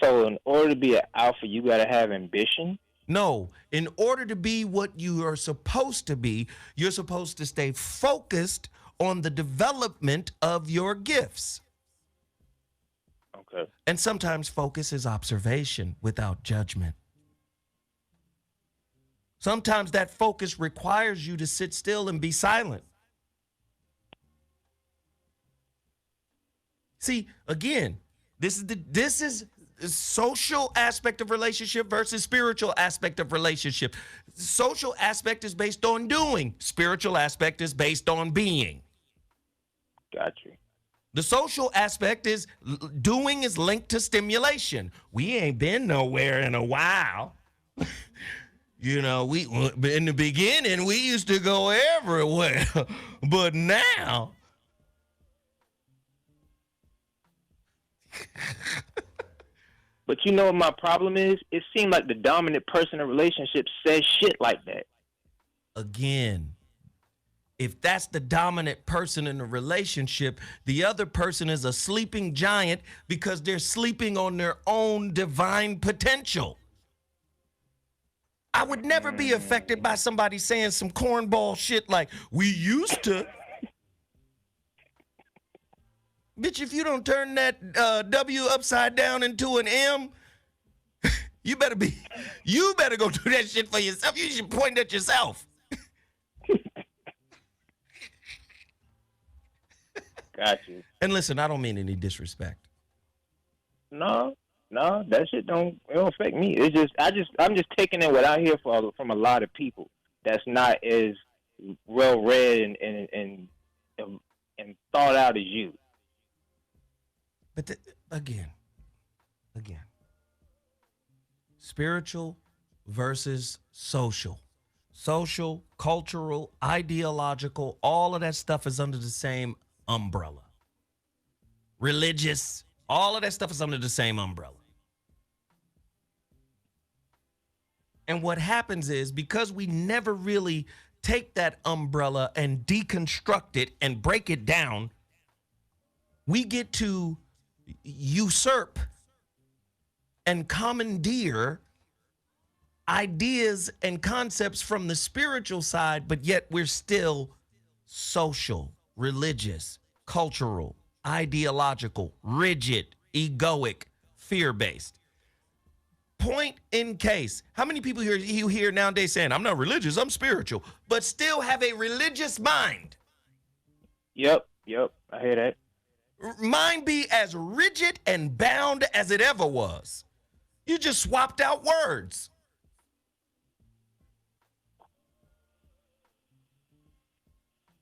So in order to be an alpha, you got to have ambition? No, in order to be what you are supposed to be, you're supposed to stay focused on the development of your gifts. Okay. And sometimes focus is observation without judgment. Sometimes that focus requires you to sit still and be silent. See, again, this is the social aspect of relationship versus spiritual aspect of relationship. Social aspect is based on doing. Spiritual aspect is based on being. Got you. The social aspect is doing is linked to stimulation. We ain't been nowhere in a while. You know, we in the beginning, we used to go everywhere, but now. But you know what my problem is? It seemed like the dominant person in a relationship says shit like that. Again, if that's the dominant person in a relationship, the other person is a sleeping giant because they're sleeping on their own divine potential. I would never be affected by somebody saying some cornball shit like, we used to. Bitch, if you don't turn that W upside down into an M, you better go do that shit for yourself. You should point at yourself. Got you. And listen, I don't mean any disrespect. No, that shit don't affect me. It's just I'm just taking in what I hear from a lot of people that's not as well read and thought out as you. But again, spiritual versus social. Social, cultural, ideological, all of that stuff is under the same umbrella. Religious, all of that stuff is under the same umbrella. And what happens is, because we never really take that umbrella and deconstruct it and break it down, we get to usurp and commandeer ideas and concepts from the spiritual side, but yet we're still social, religious, cultural, ideological, rigid, egoic, fear-based. Point in case, how many people you hear nowadays saying, I'm not religious, I'm spiritual, but still have a religious mind? Yep, I hear that. Mind be as rigid and bound as it ever was. You just swapped out words.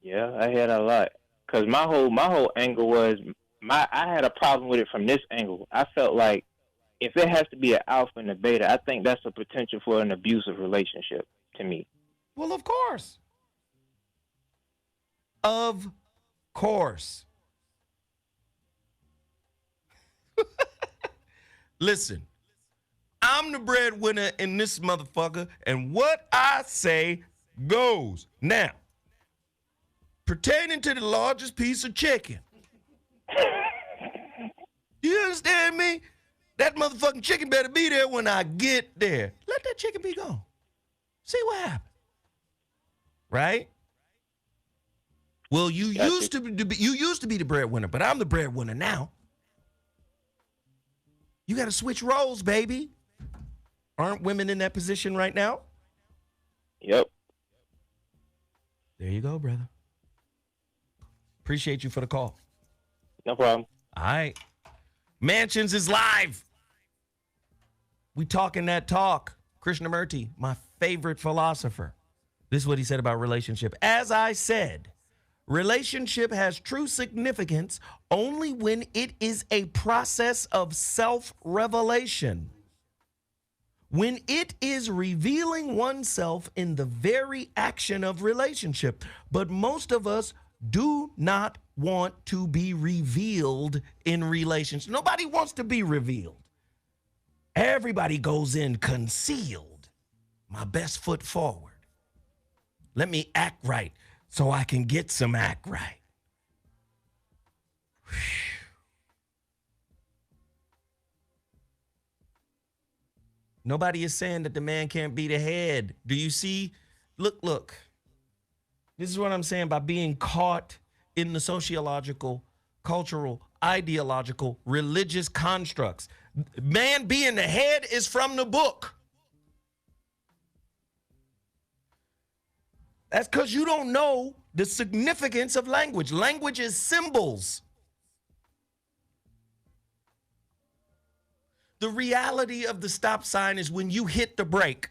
Yeah, I hear that a lot. Cause my whole angle was I had a problem with it from this angle. I felt like if it has to be an alpha and a beta, I think that's a potential for an abusive relationship to me. Well, of course. Of course. Listen, I'm the breadwinner in this motherfucker, and what I say goes. Now, pertaining to the largest piece of chicken. You understand me? That motherfucking chicken better be there when I get there. Let that chicken be gone. See what happens. Right? Well, you used to be the breadwinner, but I'm the breadwinner now. You got to switch roles, baby. Aren't women in that position right now? Yep. There you go, brother. Appreciate you for the call. No problem. All right. Mansions is live. We talking that talk. Krishnamurti, my favorite philosopher. This is what he said about relationship. As I said, relationship has true significance only when it is a process of self-revelation. When it is revealing oneself in the very action of relationship. But most of us do not want to be revealed in relationships. Nobody wants to be revealed. Everybody goes in concealed. My best foot forward. Let me act right so I can get some act right. Whew. Nobody is saying that the man can't be the head. Do you see? Look. This is what I'm saying by being caught in the sociological, cultural, ideological, religious constructs. Man being the head is from the book. That's because you don't know the significance of language. Language is symbols. The reality of the stop sign is when you hit the brake.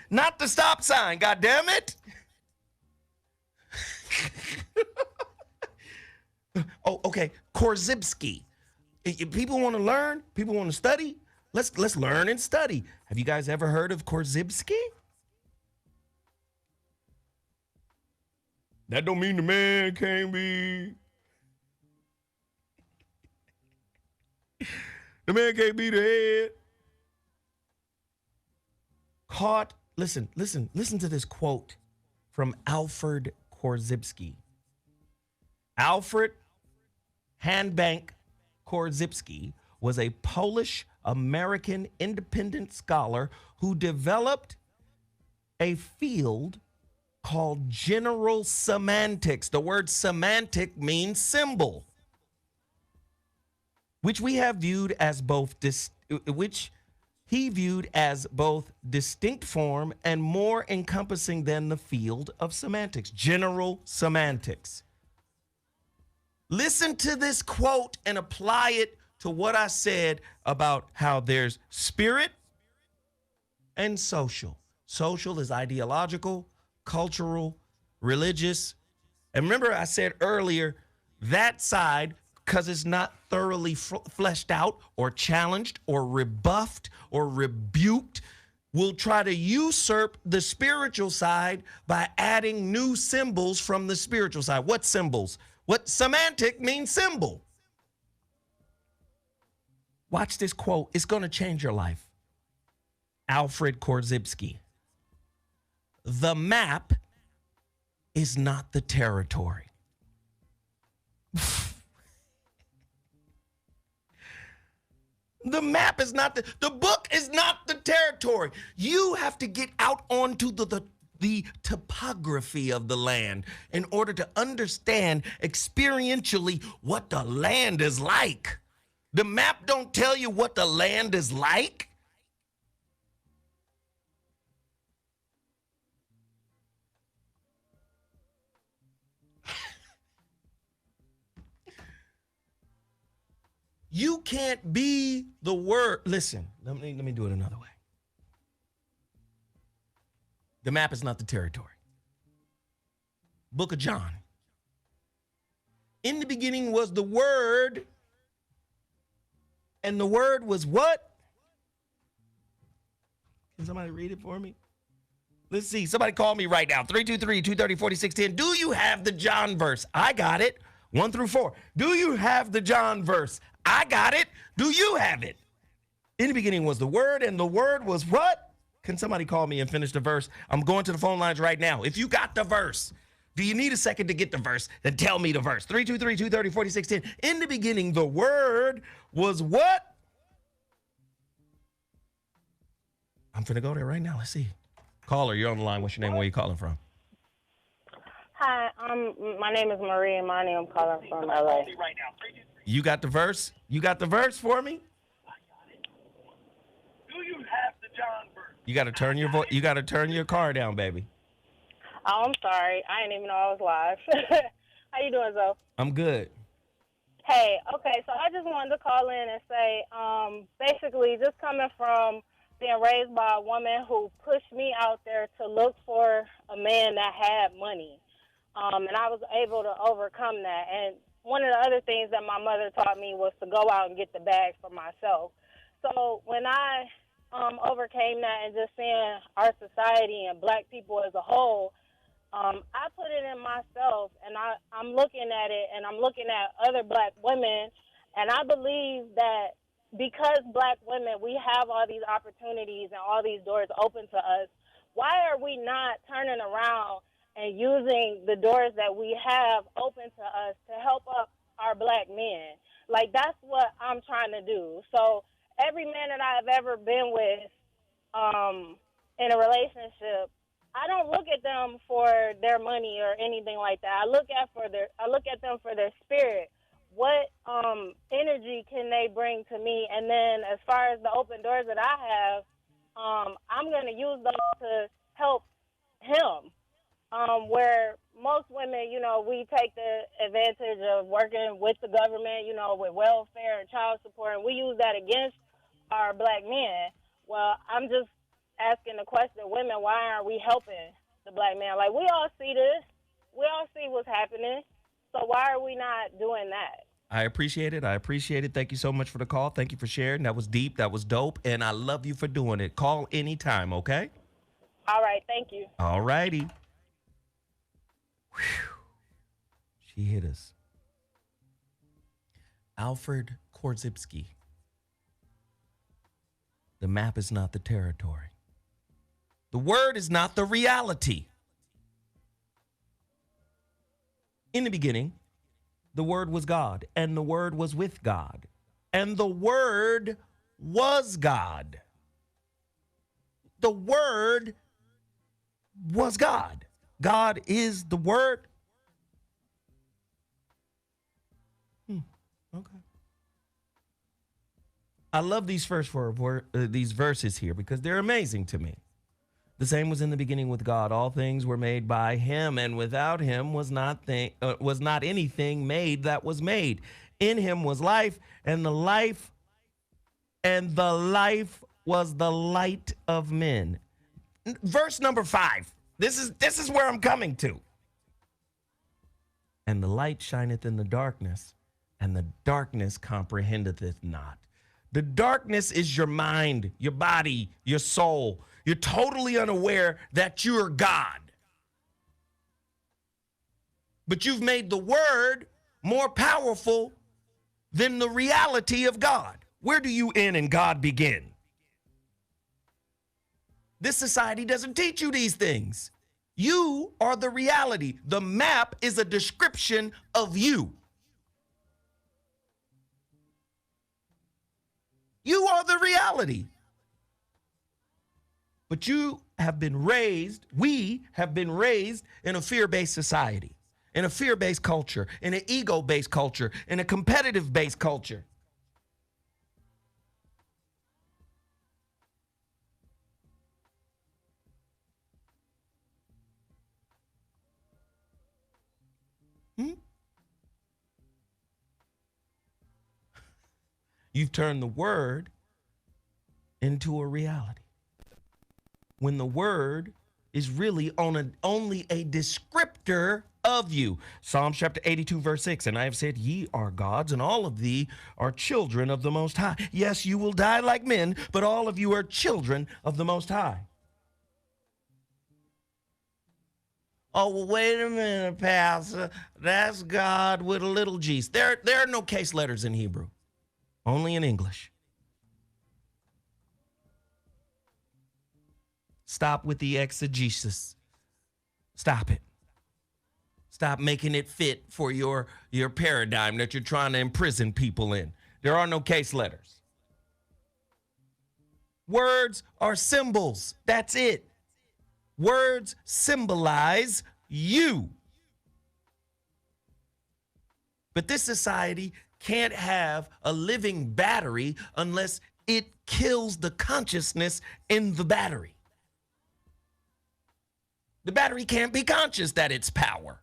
Not the stop sign, God damn it. Oh, okay. Korzybski. If people want to learn, people want to study. Let's learn and study. Have you guys ever heard of Korzybski? That don't mean the man can't be. The man can't be the head. Caught. Listen to this quote from Alfred Korzybski. Alfred Handbank Korzybski was a Polish-American independent scholar who developed a field called general semantics. The word semantic means symbol, which we have viewed as both which he viewed as both distinct form and more encompassing than the field of semantics. General semantics. Listen to this quote and apply it to what I said about how there's spirit and social. Social is ideological, cultural, religious. And remember I said earlier, that side, because it's not thoroughly fleshed out or challenged or rebuffed or rebuked, will try to usurp the spiritual side by adding new symbols from the spiritual side. What symbols? What semantic means symbol. Watch this quote. It's going to change your life. Alfred Korzybski. The map is not the territory. The map is not the book is not the territory. You have to get out onto the topography of the land in order to understand experientially what the land is like. The map don't tell you what the land is like. You can't be the word. Listen, let me do it another way. The map is not the territory. Book of John. In the beginning was the Word, and the Word was what? Can somebody read it for me? Let's see. Somebody call me right now. 323-230-4610. Do you have the John verse? I got it. 1 through 4. Do you have the John verse? I got it. Do you have it? In the beginning was the Word, and the Word was what? Can somebody call me and finish the verse? I'm going to the phone lines right now. If you got the verse, do you need a second to get the verse? Then tell me the verse. 323-230-4610. In the beginning, the Word was what? I'm finna go there right now. Let's see. Caller, you're on the line. What's your name? Where are you calling from? Hi, my name is Marie, and I'm calling from LA. You got the verse? You got the verse for me? Do you have the John You got to turn your you got to turn your car down, baby. Oh, I'm sorry. I didn't even know I was live. How you doing, Zoe? I'm good. Hey, okay, so I just wanted to call in and say, basically, just coming from being raised by a woman who pushed me out there to look for a man that had money, and I was able to overcome that. And one of the other things that my mother taught me was to go out and get the bag for myself. So when I overcame that and just seeing our society and black people as a whole, I put it in myself, and I'm looking at it, and I'm looking at other black women, and I believe that because black women, we have all these opportunities and all these doors open to us, why are we not turning around and using the doors that we have open to us to help up our black men? Like, that's what I'm trying to do. So every man that I've ever been with in a relationship, I don't look at them for their money or anything like that. I look at them for their spirit. What energy can they bring to me? And then as far as the open doors that I have, I'm going to use those to help him. Where most women, we take the advantage of working with the government, with welfare and child support, and we use that against our black men. Well, I'm just asking the question, women, why aren't we helping the black man? Like, we all see this. We all see what's happening. So why are we not doing that? I appreciate it. Thank you so much for the call. Thank you for sharing. That was deep. That was dope. And I love you for doing it. Call anytime, okay? All right. Thank you. All righty. She hit us. Alfred Korzybski. The map is not the territory. The word is not the reality. In the beginning, the Word was God, and the Word was with God, and the Word was God. The Word was God. God is the Word. Okay. I love these these verses here because they're amazing to me. The same was in the beginning with God. All things were made by him, and without him was not anything made that was made. In him was life, and the life was the light of men. Verse number 5. This is where I'm coming to. And the light shineth in the darkness, and the darkness comprehendeth it not. The darkness is your mind, your body, your soul. You're totally unaware that you're God. But you've made the word more powerful than the reality of God. Where do you end and God begin? This society doesn't teach you these things. You are the reality. The map is a description of you. You are the reality. But we have been raised in a fear-based society, in a fear-based culture, in an ego-based culture, in a competitive-based culture. You've turned the word into a reality, when the word is really only a descriptor of you. Psalm chapter 82, verse 6, and I have said, ye are gods, and all of thee are children of the Most High. Yes, you will die like men, but all of you are children of the Most High. Oh, well, wait a minute, Pastor. That's God with a little g. There are no case letters in Hebrew, only in English. Stop with the exegesis. Stop it. Stop making it fit for your paradigm that you're trying to imprison people in. There are no case letters. Words are symbols. That's it. Words symbolize you. But this society can't have a living battery unless it kills the consciousness in the battery. The battery can't be conscious that it's power.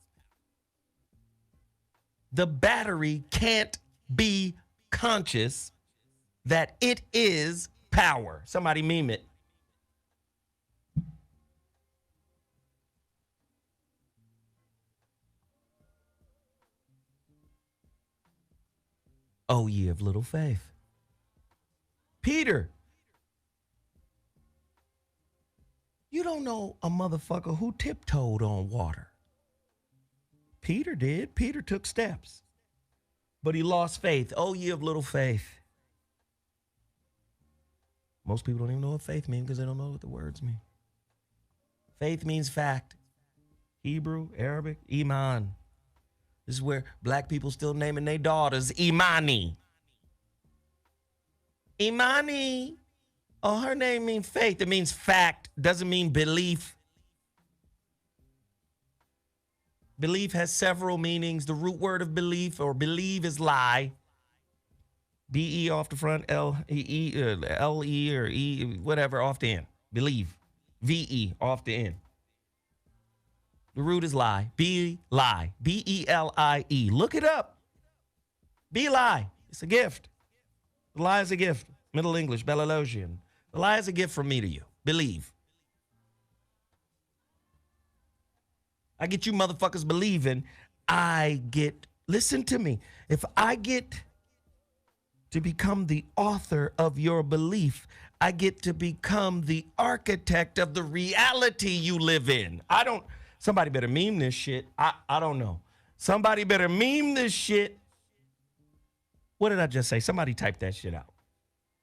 The battery can't be conscious that it is power. Somebody meme it. Oh, ye of little faith. Peter, you don't know a motherfucker who tiptoed on water. Peter did. Peter took steps, but he lost faith. Oh, ye of little faith. Most people don't even know what faith means because they don't know what the words mean. Faith means fact. Hebrew, Arabic, iman. This is where black people still naming their daughters Imani. Imani. Oh, her name means faith. It means fact. Doesn't mean belief. Belief has several meanings. The root word of belief or believe is lie. B-E off the front, L-E or E, whatever, off the end. Believe. V-E off the end. The root is lie. Lie. B-E-L-I-E. Look it up. Be lie. It's a gift. The lie is a gift. Middle English, Belarusian. The lie is a gift from me to you. Believe. I get you motherfuckers believing. Listen to me. If I get to become the author of your belief, I get to become the architect of the reality you live in. Somebody better meme this shit. I don't know. Somebody better meme this shit. What did I just say? Somebody type that shit out.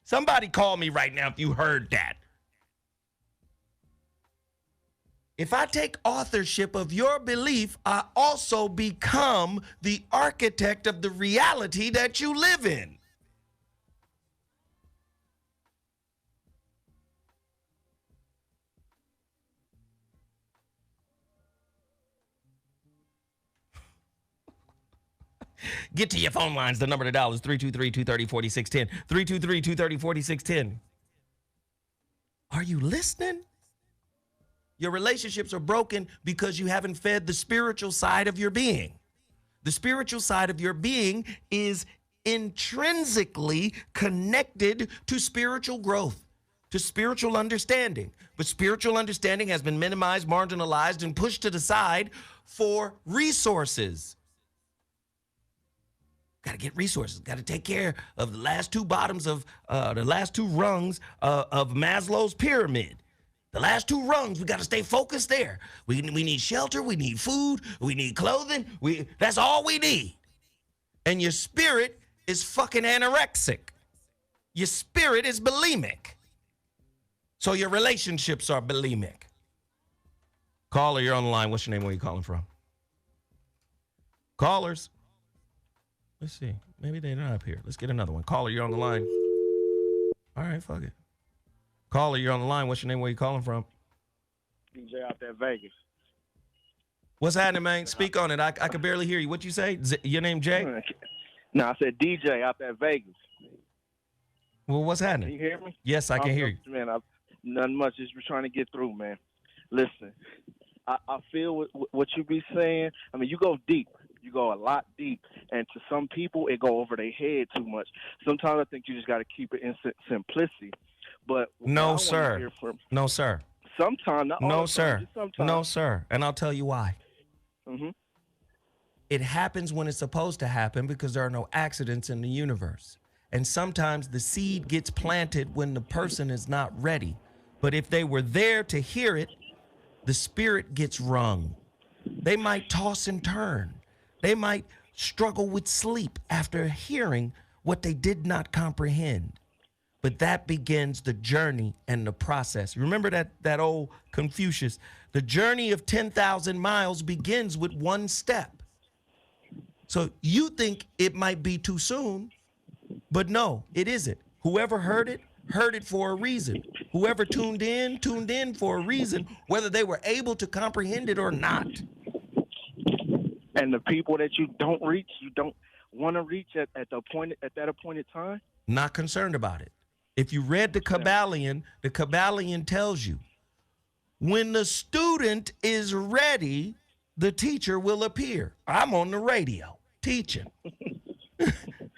Somebody call me right now if you heard that. If I take authorship of your belief, I also become the architect of the reality that you live in. Get to your phone lines. The number to dial is 323-230-4610. 323-230-4610. Are you listening? Your relationships are broken because you haven't fed the spiritual side of your being. The spiritual side of your being is intrinsically connected to spiritual growth, to spiritual understanding. But spiritual understanding has been minimized, marginalized, and pushed to the side for resources. Got to get resources. Got to take care of the last two bottoms of the last two rungs of Maslow's pyramid. The last two rungs, we got to stay focused there. We need shelter. We need food. We need clothing. That's all we need. And your spirit is fucking anorexic. Your spirit is bulimic. So your relationships are bulimic. Caller, you're on the line. What's your name? Where are you calling from? Callers. Let's see. Maybe they're not up here. Let's get another one. Caller, you're on the line. All right, fuck it. Caller, you're on the line. What's your name? Where you calling from? DJ out there, Vegas. What's happening, man? Speak on it. I could barely hear you. What you say? Your name Jay? No, I said DJ out there, Vegas. Well, what's happening? Can you hear me? Yes, I can hear you. Man, nothing much. Just trying to get through, man. Listen, I feel what you be saying. I mean, you go deep. You go a lot deep. And to some people, it go over their head too much. Sometimes I think you just got to keep it in simplicity. But no, sir. No, sir. Sometimes. No, sir. Sometimes. No, sir. And I'll tell you why. Mm-hmm. It happens when it's supposed to happen because there are no accidents in the universe. And sometimes the seed gets planted when the person is not ready. But if they were there to hear it, the spirit gets wrung. They might toss and turn. They might struggle with sleep after hearing what they did not comprehend. But that begins the journey and the process. Remember that old Confucius, the journey of 10,000 miles begins with one step. So you think it might be too soon, but no, it isn't. Whoever heard it for a reason. Whoever tuned in for a reason, whether they were able to comprehend it or not. And the people that you don't reach, you don't want to reach at that appointed time? Not concerned about it. If you read the Kabbalion tells you when the student is ready, the teacher will appear. I'm on the radio teaching.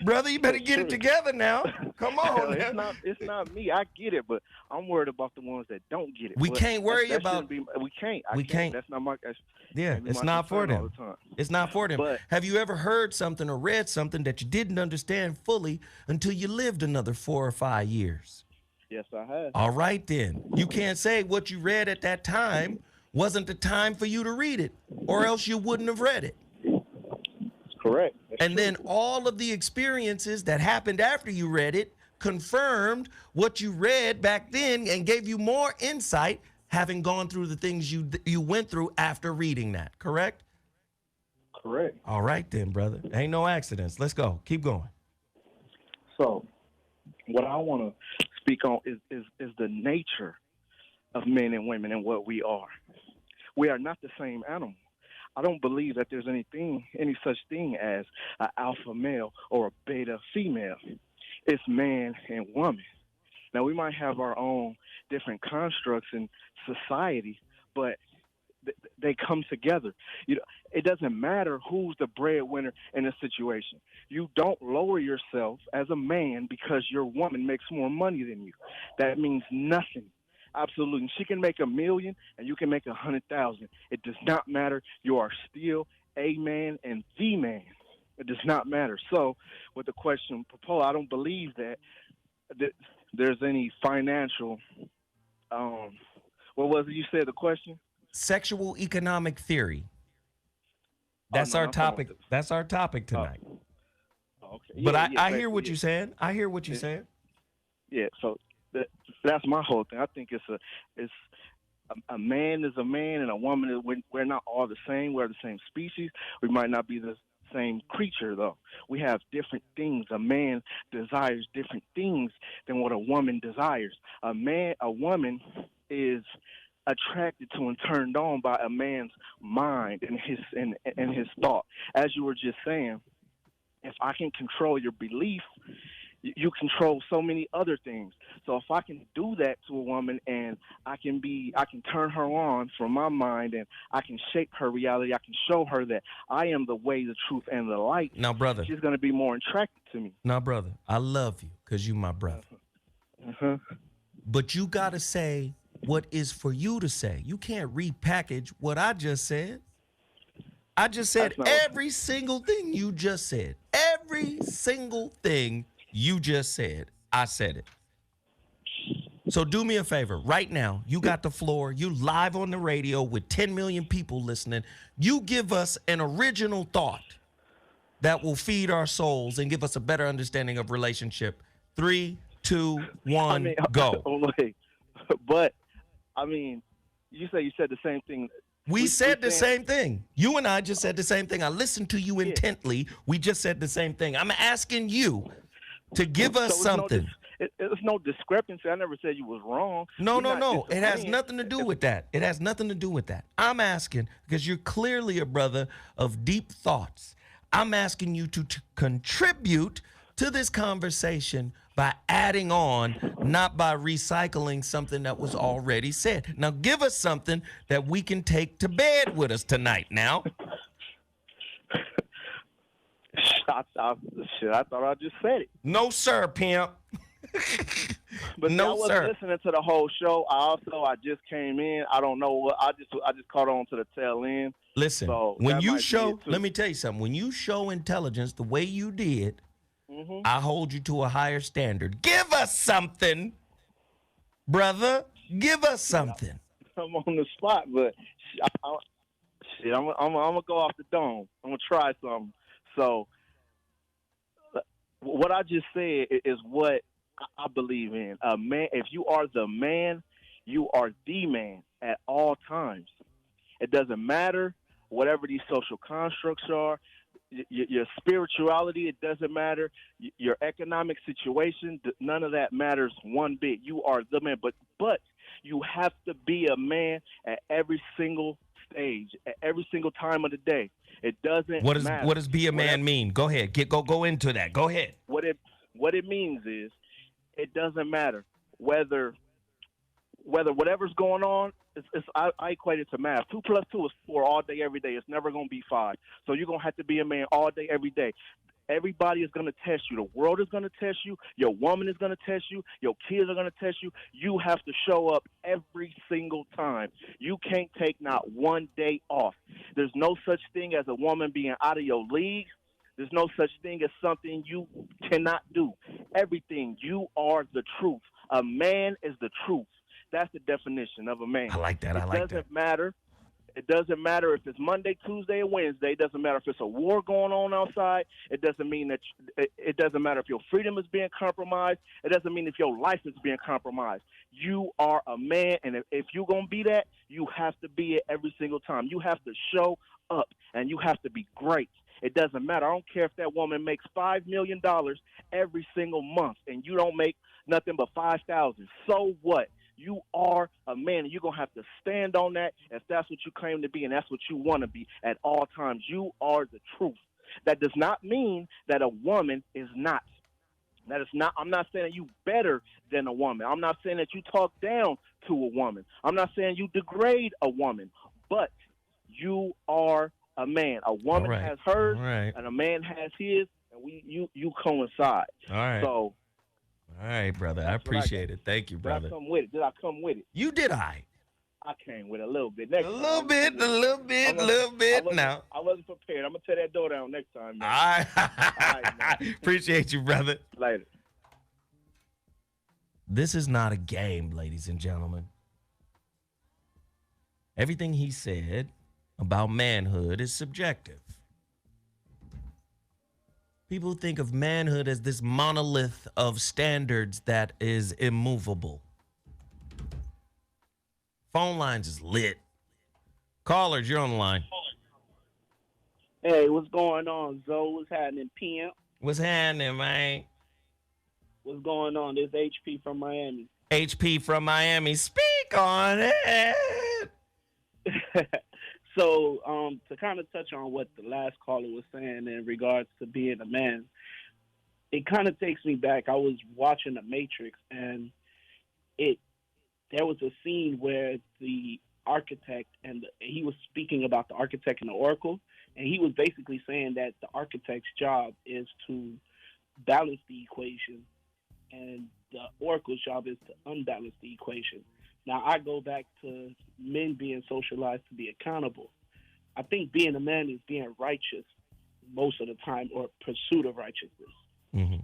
Brother, you better get it together now. Come on. It's not me. I get it, but I'm worried about the ones that don't get it. We can't worry about. We can't. We can't. That's not my. Yeah, it's not for them. It's not for them. But have you ever heard something or read something that you didn't understand fully until you lived another 4 or 5 years? Yes, I have. All right, then. You can't say what you read at that time wasn't the time for you to read it, or else you wouldn't have read it. Correct. And then all of the experiences that happened after you read it confirmed what you read back then and gave you more insight, having gone through the things you went through after reading that. Correct? Correct. All right then, brother. Ain't no accidents. Let's go. Keep going. So, what I want to speak on is the nature of men and women and what we are. We are not the same animal. I don't believe that there's any such thing as an alpha male or a beta female. It's man and woman. Now, we might have our own different constructs in society, but they come together. It doesn't matter who's the breadwinner in a situation. You don't lower yourself as a man because your woman makes more money than you. That means nothing. Absolutely. She can make $1 million and you can make 100,000. It does not matter. You are still a man and the man. It does not matter. So with the question proposed, I don't believe that there's any financial, what was it you said the question? Sexual economic theory. That's our topic. That's our topic tonight. Okay. But I hear what you're saying. I hear what you're saying. Yeah, so that's my whole thing. I think it's a man is a man and a woman is, we're not all the same. We're the same species. We might not be the same creature, though. We have different things. A man desires different things than what a woman desires. A woman is attracted to and turned on by a man's mind and his thought. As you were just saying, if I can control your belief, you control so many other things. So if I can do that to a woman and I can turn her on from my mind and I can shape her reality, I can show her that I am the way, the truth, and the light. Now, brother, she's going to be more attracted to me. Now, brother, I love you because you my brother. But you got to say what is for you to say. You can't repackage what I just said. I just said every single thing you just said. Every single thing you just said, I said it. So do me a favor right now. You got the floor. You live on the radio with 10 million people listening. You give us an original thought that will feed our souls and give us a better understanding of relationship. 3, 2, 1, go. But I mean, you said the same thing. We said the same thing. You and I just said the same thing. I listened to you intently. We just said the same thing. I'm asking you to give us something. There's no discrepancy. I never said you was wrong. No. It has nothing to do with that. It has nothing to do with that. I'm asking, because you're clearly a brother of deep thoughts, I'm asking you to contribute to this conversation by adding on, not by recycling something that was already said. Now, give us something that we can take to bed with us tonight now. I thought I just said it. No, sir, pimp. But no, I was listening to the whole show. I just came in. I don't know what I just caught on to the tail end. Listen, so when you show, let me tell you something. When you show intelligence the way you did, I hold you to a higher standard. Give us something, brother. Give us something. I'm on the spot, but I'm gonna go off the dome. I'm gonna try something. So, what I just said is what I believe in. A man, if you are the man, you are the man at all times. It doesn't matter whatever these social constructs are. Your spirituality, it doesn't matter. Your economic situation, none of that matters one bit. You are the man, but you have to be a man at every single stage, at every single time of the day. It doesn't matter. What does be a man mean? Go ahead. Go into that. Go ahead. What it means is it doesn't matter whether whatever's going on. I equate it to math. 2 + 2 is 4 all day, every day. It's never going to be 5. So you're going to have to be a man all day, every day. Everybody is going to test you. The world is going to test you. Your woman is going to test you. Your kids are going to test you. You have to show up every single time. You can't take not one day off. There's no such thing as a woman being out of your league. There's no such thing as something you cannot do. Everything. You are the truth. A man is the truth. That's the definition of a man. I like that. It doesn't matter. It doesn't matter if it's Monday, Tuesday, or Wednesday. It doesn't matter if it's a war going on outside. It doesn't mean that. It doesn't matter if your freedom is being compromised. It doesn't mean if your life is being compromised. You are a man, and if you're gonna be that, you have to be it every single time. You have to show up, and you have to be great. It doesn't matter. I don't care if that woman makes $5 million every single month, and you don't make nothing but $5,000. So what? You are a man, and you're going to have to stand on that if that's what you claim to be and that's what you want to be at all times. You are the truth. That does not mean that a woman is not. That is not. I'm not saying you better than a woman. I'm not saying that you talk down to a woman. I'm not saying you degrade a woman. But you are a man. A woman has hers, and a man has his, and you coincide. All right. So. All right, brother. I appreciate it. Thank you, brother. Did I come with it? Did I come with it? You did. I came with a little bit. A little bit now. I wasn't prepared. I'm going to tear that door down next time, man. All right, appreciate you, brother. Later. This is not a game, ladies and gentlemen. Everything he said about manhood is subjective. People think of manhood as this monolith of standards that is immovable. Phone lines is lit. Callers, you're on the line. Hey, what's going on, Zoe? What's happening, PM? What's happening, man? What's going on? This HP from Miami. HP from Miami. Speak on it. So, to kind of touch on what the last caller was saying in regards to being a man, it kind of takes me back. I was watching The Matrix, and there was a scene where the architect he was speaking about the architect and the oracle, and he was basically saying that the architect's job is to balance the equation, and the oracle's job is to unbalance the equation. Now, I go back to men being socialized to be accountable. I think being a man is being righteous most of the time, or pursuit of righteousness. Mm-hmm.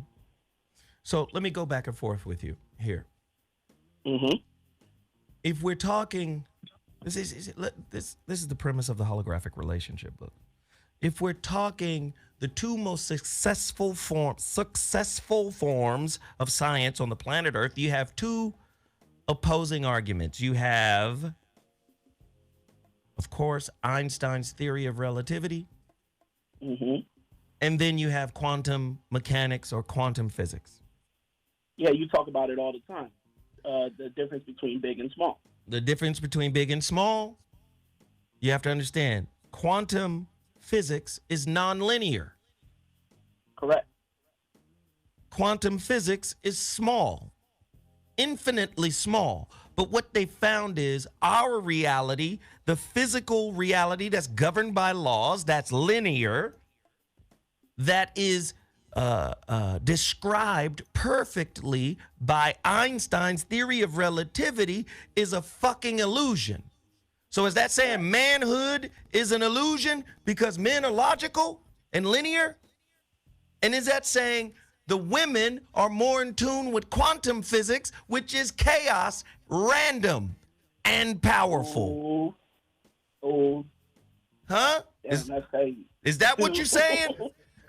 So let me go back and forth with you here. Mm-hmm. If we're talking, this is the premise of the holographic relationship book. If we're talking the two most successful forms of science on the planet Earth, you have two opposing arguments. You have, of course, Einstein's theory of relativity. Mm-hmm. And then you have quantum mechanics or quantum physics. Yeah, you talk about it all the time. The difference between big and small. The difference between big and small, you have to understand, quantum physics is nonlinear. Correct. Quantum physics is small. Infinitely small. But what they found is our reality, the physical reality that's governed by laws, that's linear, that is described perfectly by Einstein's theory of relativity, is a fucking illusion. So is that saying manhood is an illusion because men are logical and linear? And is that saying the women are more in tune with quantum physics, which is chaos, random, and powerful? Huh? Is that what you're saying?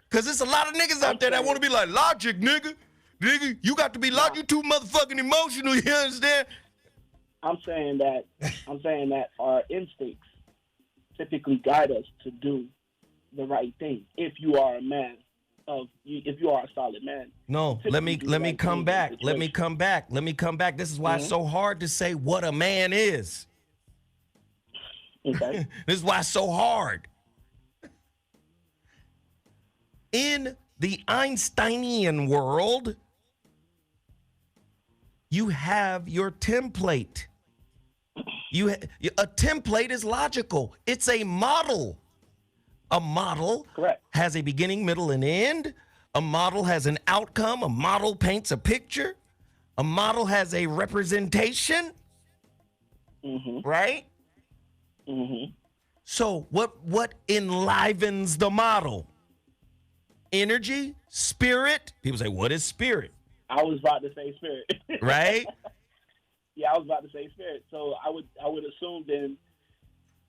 Because there's a lot of niggas out there that want to be like, logic, nigga. Nigga, you got to be logic. You too motherfucking emotional, you understand? I'm saying that our instincts typically guide us to do the right thing if you are a man. If you are a solid man. No, let me come back. Let me come back. This is why it's so hard to say what a man is. Okay. This is why it's so hard. In the Einsteinian world, you have your template. A template is logical. It's a model. A model has a beginning, middle, and end. A model has an outcome. A model paints a picture. A model has a representation. Right? So what enlivens the model? Energy, spirit. People say, what is spirit? I was about to say spirit. Right? Yeah, I was about to say spirit. So I would assume then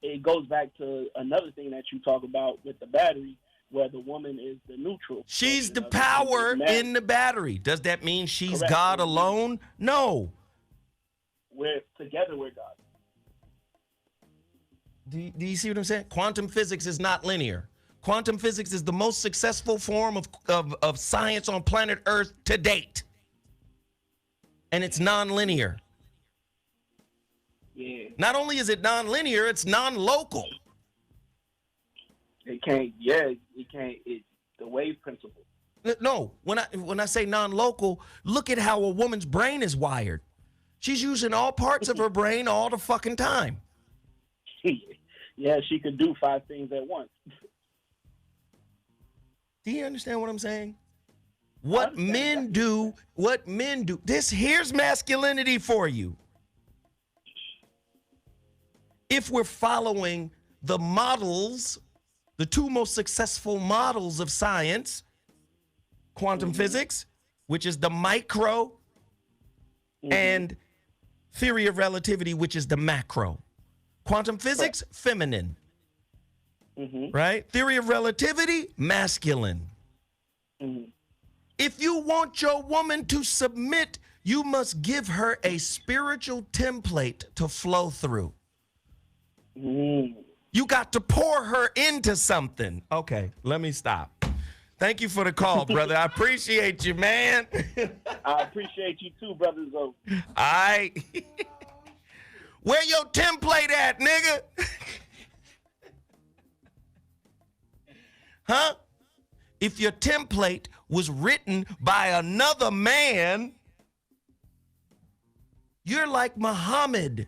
it goes back to another thing that you talk about with the battery, where the woman is the neutral. She's the power in the battery. Does that mean she's God alone? No. We're together with God. Do you see what I'm saying? Quantum physics is not linear. Quantum physics is the most successful form of science on planet Earth to date. And it's non-linear. Yeah. Not only is it non-linear, it's non-local. It can't, it's the wave principle. No, when I say non-local, look at how a woman's brain is wired. She's using all parts of her brain all the fucking time. Yeah, she can do 5 things at once. Do you understand what I'm saying? What men do. Here's masculinity for you. If we're following the models, the 2 most successful models of science, quantum physics, which is the micro, and theory of relativity, which is the macro. Quantum physics, feminine. Right? Theory of relativity, masculine. If you want your woman to submit, you must give her a spiritual template to flow through. You got to pour her into something. Okay, let me stop. Thank you for the call, brother. I appreciate you, man. I appreciate you too, brother Zo. All right. Where your template at, nigga? Huh? If your template was written by another man, you're like Muhammad.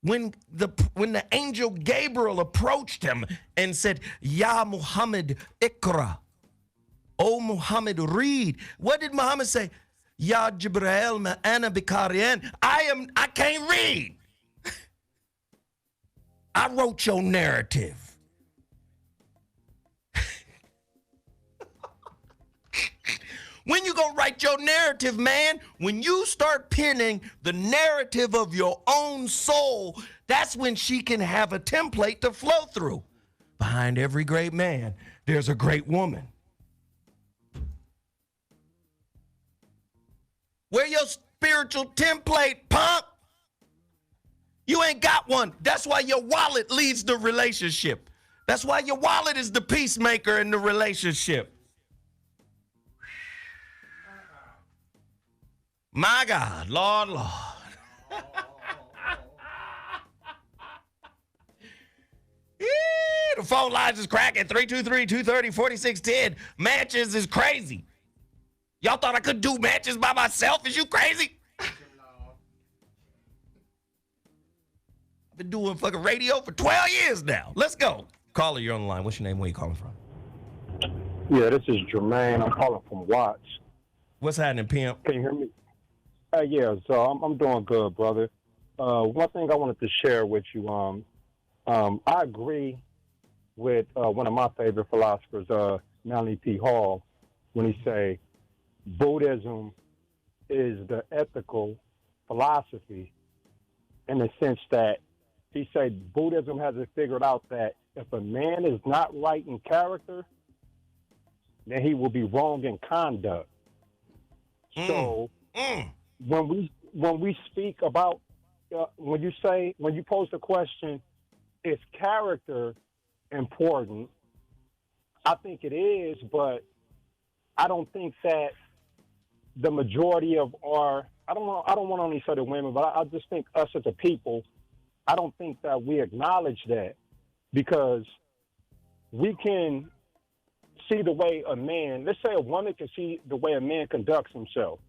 When the angel Gabriel approached him and said, Ya Muhammad, Iqra. Oh, Muhammad, read. What did Muhammad say? Ya Jibreel ma'ana bikariyan. I can't read. I wrote your narrative. When you gonna write your narrative, man? When you start penning the narrative of your own soul, that's when she can have a template to flow through. Behind every great man, there's a great woman. Where your spiritual template, punk? You ain't got one. That's why your wallet leads the relationship. That's why your wallet is the peacemaker in the relationship. My God, Lord. The phone lines is cracking. 323-230-4610. Matches is crazy. Y'all thought I could do matches by myself? Is you crazy? I've been doing fucking radio for 12 years now. Let's go. Caller, you're on the line. What's your name? Where you calling from? Yeah, this is Jermaine. I'm calling from Watts. What's happening, pimp? Can you hear me? Yeah, so I'm doing good, brother. One thing I wanted to share with you, I agree with one of my favorite philosophers, Manly P. Hall, when he say Buddhism is the ethical philosophy in the sense that he said Buddhism has it figured out that if a man is not right in character, then he will be wrong in conduct. So when we speak about when you pose the question, is character important? I think it is, but I don't think that the majority of I don't want to only say the women, but I just think us as a people, I don't think that we acknowledge that, because we can see the way a man, let's say a woman can see the way a man conducts himself.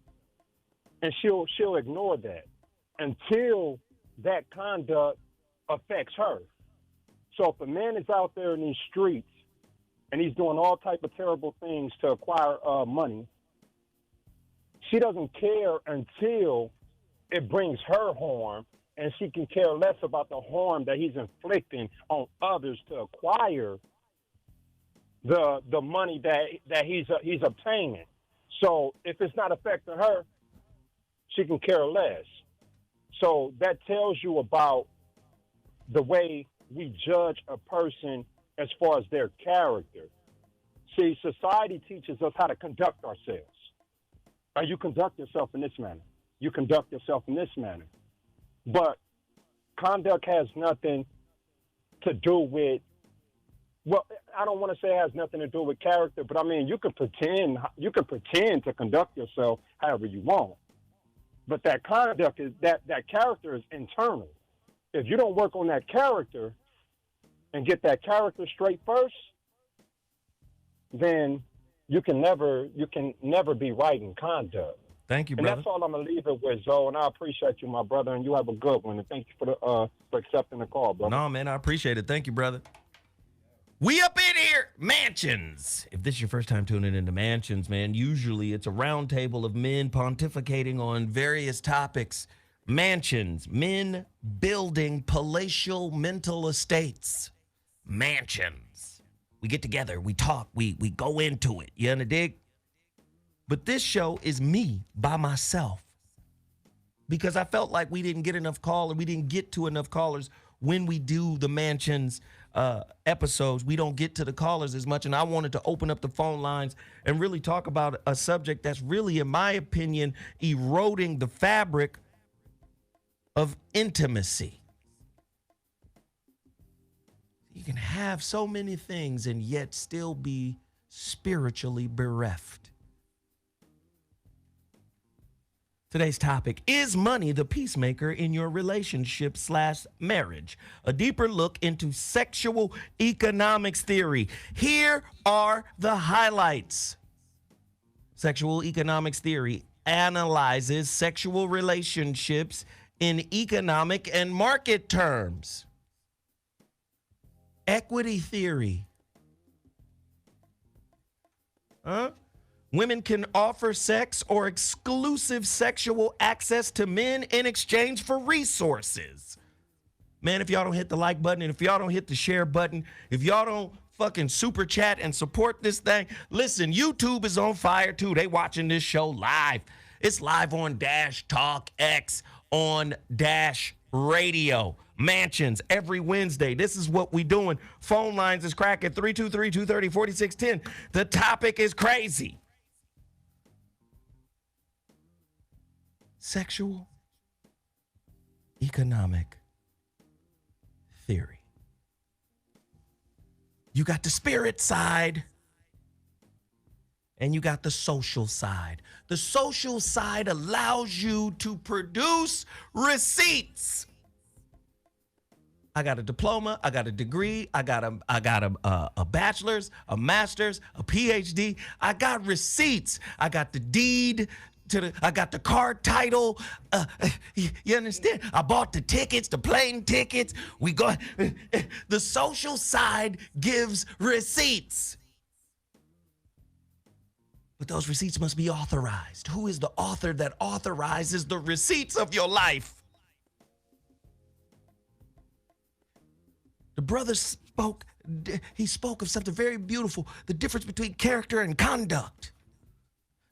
and she'll ignore that until that conduct affects her. So if a man is out there in these streets and he's doing all type of terrible things to acquire money, she doesn't care until it brings her harm, and she can care less about the harm that he's inflicting on others to acquire the money that he's obtaining. So if it's not affecting her, she can care less. So that tells you about the way we judge a person as far as their character. See, society teaches us how to conduct ourselves. You conduct yourself in this manner. You conduct yourself in this manner. But conduct has nothing to do with, well, I don't want to say it has nothing to do with character, but I mean, you can pretend to conduct yourself however you want. But that conduct is, that character is internal. If you don't work on that character and get that character straight first, then you can never be right in conduct. Thank you, and brother. And that's all I'm going to leave it with, Zoe. And I appreciate you, my brother, and you have a good one. And thank you for accepting the call, brother. No, man, I appreciate it. Thank you, brother. We up in here, Mansions. If this is your first time tuning into Mansions, man, usually it's a round table of men pontificating on various topics. Mansions, men building palatial mental estates. Mansions. We get together, we talk, we go into it. You understand? But this show is me by myself because I felt like we didn't get enough callers. We didn't get to enough callers when we do the Mansions episodes. We don't get to the callers as much. And I wanted to open up the phone lines and really talk about a subject that's really, in my opinion, eroding the fabric of intimacy. You can have so many things and yet still be spiritually bereft. Today's topic is money the peacemaker in your relationship / marriage. A deeper look into sexual economics theory. Here are the highlights. Sexual economics theory analyzes sexual relationships in economic and market terms. Equity theory. Women can offer sex or exclusive sexual access to men in exchange for resources. Man, if y'all don't hit the like button and if y'all don't hit the share button, if y'all don't fucking super chat and support this thing, listen, YouTube is on fire too. They watching this show live. It's live on Dash Talk X on Dash Radio. Mansions every Wednesday. This is what we doing. Phone lines is cracking 323-230-4610. The topic is crazy. Sexual economic theory. You got the spirit side and you got the social side. The social side allows you to produce receipts. I got a diploma, I got a degree, I got a bachelor's, a master's, a PhD. I got receipts. I got the deed I got the car title. You understand? I bought the tickets, the plane tickets. We go. The social side gives receipts. But those receipts must be authorized. Who is the author that authorizes the receipts of your life? The brother spoke of something very beautiful, the difference between character and conduct.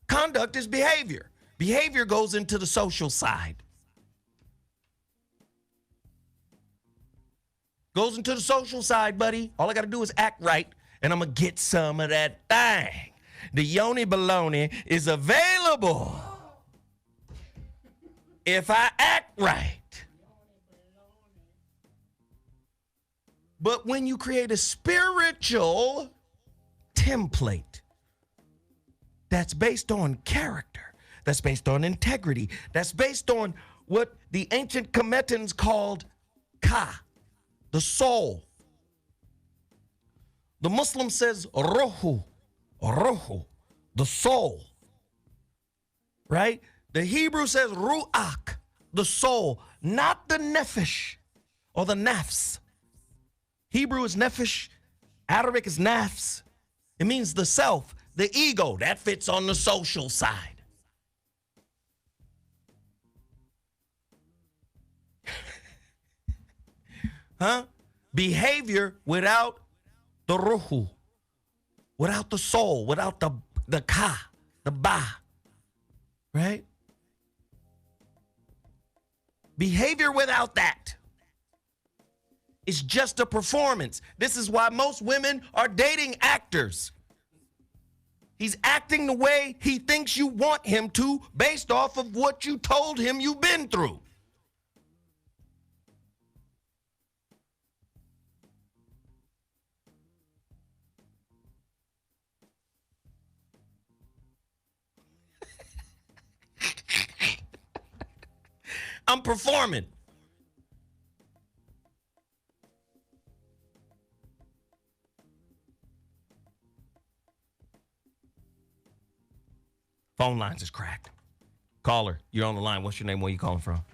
Conduct is behavior. Behavior goes into the social side. Goes into the social side, buddy. All I got to do is act right, and I'm going to get some of that thing. The yoni baloney is available if I act right. But when you create a spiritual template that's based on character, that's based on integrity, that's based on what the ancient Kemetans called ka, the soul. The Muslim says rohu, the soul, right? The Hebrew says ruach, the soul, not the nephesh or the nafs. Hebrew is nephesh, Arabic is nafs. It means the self, the ego. That fits on the social side. Huh? Behavior without the ruhu, without the soul, without the ka, the ba, right? Behavior without that is just a performance. This is why most women are dating actors. He's acting the way he thinks you want him to based off of what you told him you've been through. I'm performing. Phone lines is cracked. Caller, you're on the line. What's your name? Where you calling from?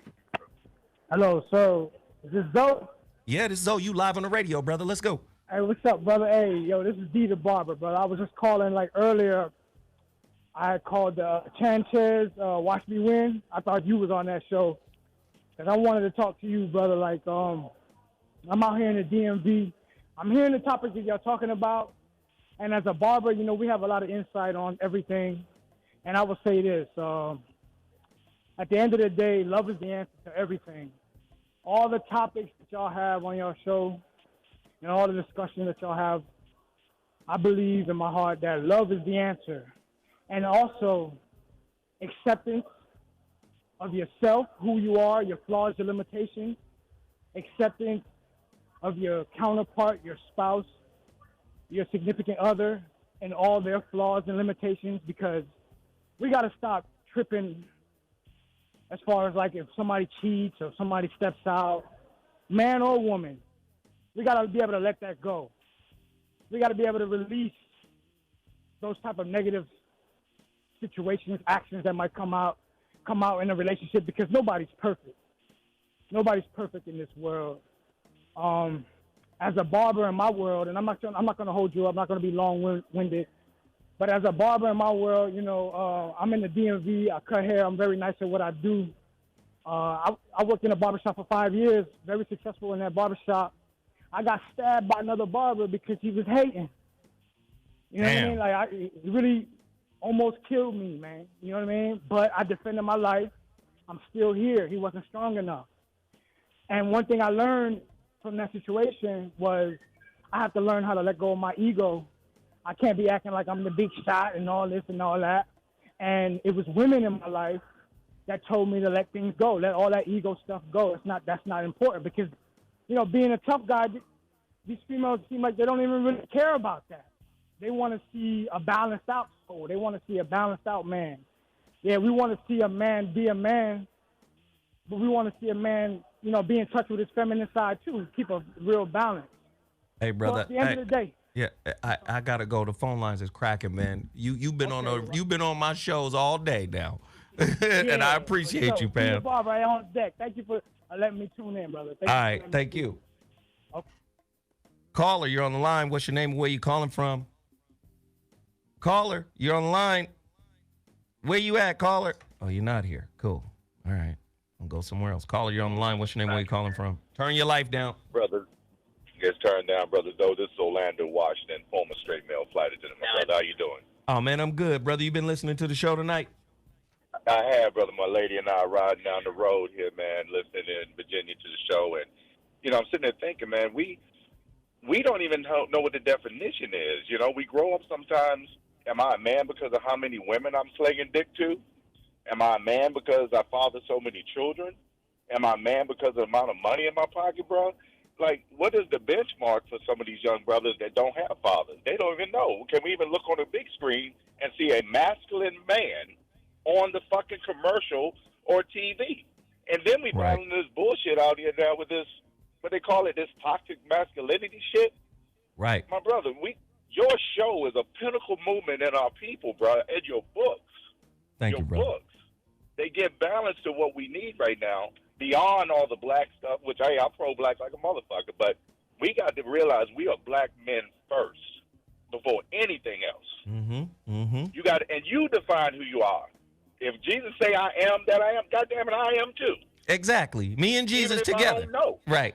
Hello, so is this Zoe? Yeah, this is Zoe. You live on the radio, brother. Let's go. Hey, what's up, brother? Hey, yo, this is D the Barber, brother. I was just calling like earlier. I had called Chanchez, Watch Me Win. I thought you was on that show. And I wanted to talk to you, brother. Like, I'm out here in the DMV. I'm hearing the topics that y'all talking about. And as a barber, you know, we have a lot of insight on everything. And I will say this. At the end of the day, love is the answer to everything. All the topics that y'all have on your show and all the discussion that y'all have, I believe in my heart that love is the answer. And also acceptance of yourself, who you are, your flaws, your limitations, acceptance of your counterpart, your spouse, your significant other, and all their flaws and limitations, because we got to stop tripping as far as like if somebody cheats or somebody steps out, man or woman. We got to be able to let that go. We got to be able to release those type of negative situations, actions that might come out in a relationship, because nobody's perfect. Nobody's perfect in this world. As a barber in my world, and I'm not going to hold you up, I'm not going to be long-winded, but as a barber in my world, you know, I'm in the DMV, I cut hair, I'm very nice at what I do. I worked in a barbershop for 5 years, very successful in that barbershop. I got stabbed by another barber because he was hating. You know what I mean? Like, he really almost killed me, man. You know what I mean? But I defended my life. I'm still here. He wasn't strong enough. And one thing I learned from that situation was I have to learn how to let go of my ego. I can't be acting like I'm the big shot and all this and all that. And it was women in my life that told me to let things go, let all that ego stuff go. That's not important, because, you know, being a tough guy, these females seem like they don't even really care about that. They want to see a balanced out soul. They want to see a balanced out man. Yeah, we want to see a man be a man, but we want to see a man, you know, be in touch with his feminine side too, keep a real balance. Hey, brother. So at the end of the day. Yeah, I gotta go. The phone lines is cracking, man. You've been you've been on my shows all day now, and I appreciate you, Pam. Bob, right on deck. Thank you for letting me tune in, brother. Thank you. Okay. Caller, you're on the line. What's your name? Where you calling from? Caller, you're on the line. Where you at, caller? Oh, you're not here. Cool. All right, I'll go somewhere else. Caller, you're on the line. What's your name? Where you calling from? Turn your life down, brother. Gets turned down, brother. Though this is Orlando Washington, former straight male flight attendant. My brother, how you doing? Oh man, I'm good, brother. You been listening to the show tonight? I have, brother. My lady and I are riding down the road here, man, listening in Virginia to the show, and you know, I'm sitting there thinking, man, we don't even know what the definition is. You know, we grow up sometimes. Am I a man because of how many women I'm slinging dick to? Am I a man because I father so many children? Am I a man because of the amount of money in my pocket, bro? Like, what is the benchmark for some of these young brothers that don't have fathers? They don't even know. Can we even look on a big screen and see a masculine man on the fucking commercial or TV? And then we battling this bullshit out here now with this, what they call it, this toxic masculinity shit. Right. My brother, your show is a pinnacle movement in our people, bro, and your books. Thank you, brother. Books. they give balance to what we need right now beyond all the black stuff, which, hey, I'm pro-black like a motherfucker, but we got to realize we are black men first before anything else. Mm-hmm. Mm-hmm. You got to, and you define who you are. If Jesus say I am that I am, goddamn it, I am too. Exactly. Me and Jesus Even if together. I don't know. Right.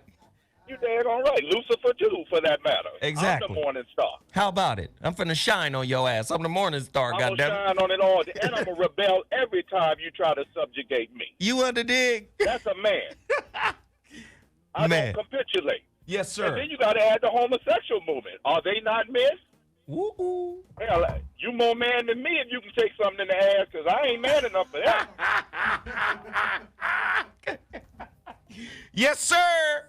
You daggone right. Lucifer too, for that matter. Exactly. I'm the morning star. How about it? I'm finna shine on your ass. I'm the morning star, I'm gonna goddammit. shine on it all, and I'm gonna rebel every time you try to subjugate me. You under dig? That's a man. I Man. don't capitulate. Yes, sir. And then you got to add the homosexual movement. Are they not men? Woo-hoo. Hell, you more man than me if you can take something in the ass, because I ain't man enough for that. Yes, sir.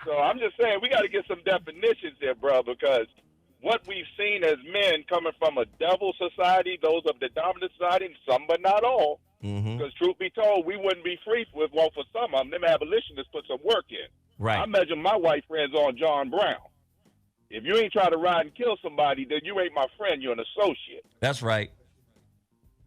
So I'm just saying we got to get some definitions there, bro, because what we've seen as men coming from a devil society, those of the dominant society, some but not all, because truth be told, we wouldn't be free with one for some of them. Them abolitionists put some work in. Right. I measure my white friends on John Brown. If you ain't trying to ride and kill somebody, then you ain't my friend. You're an associate. That's right.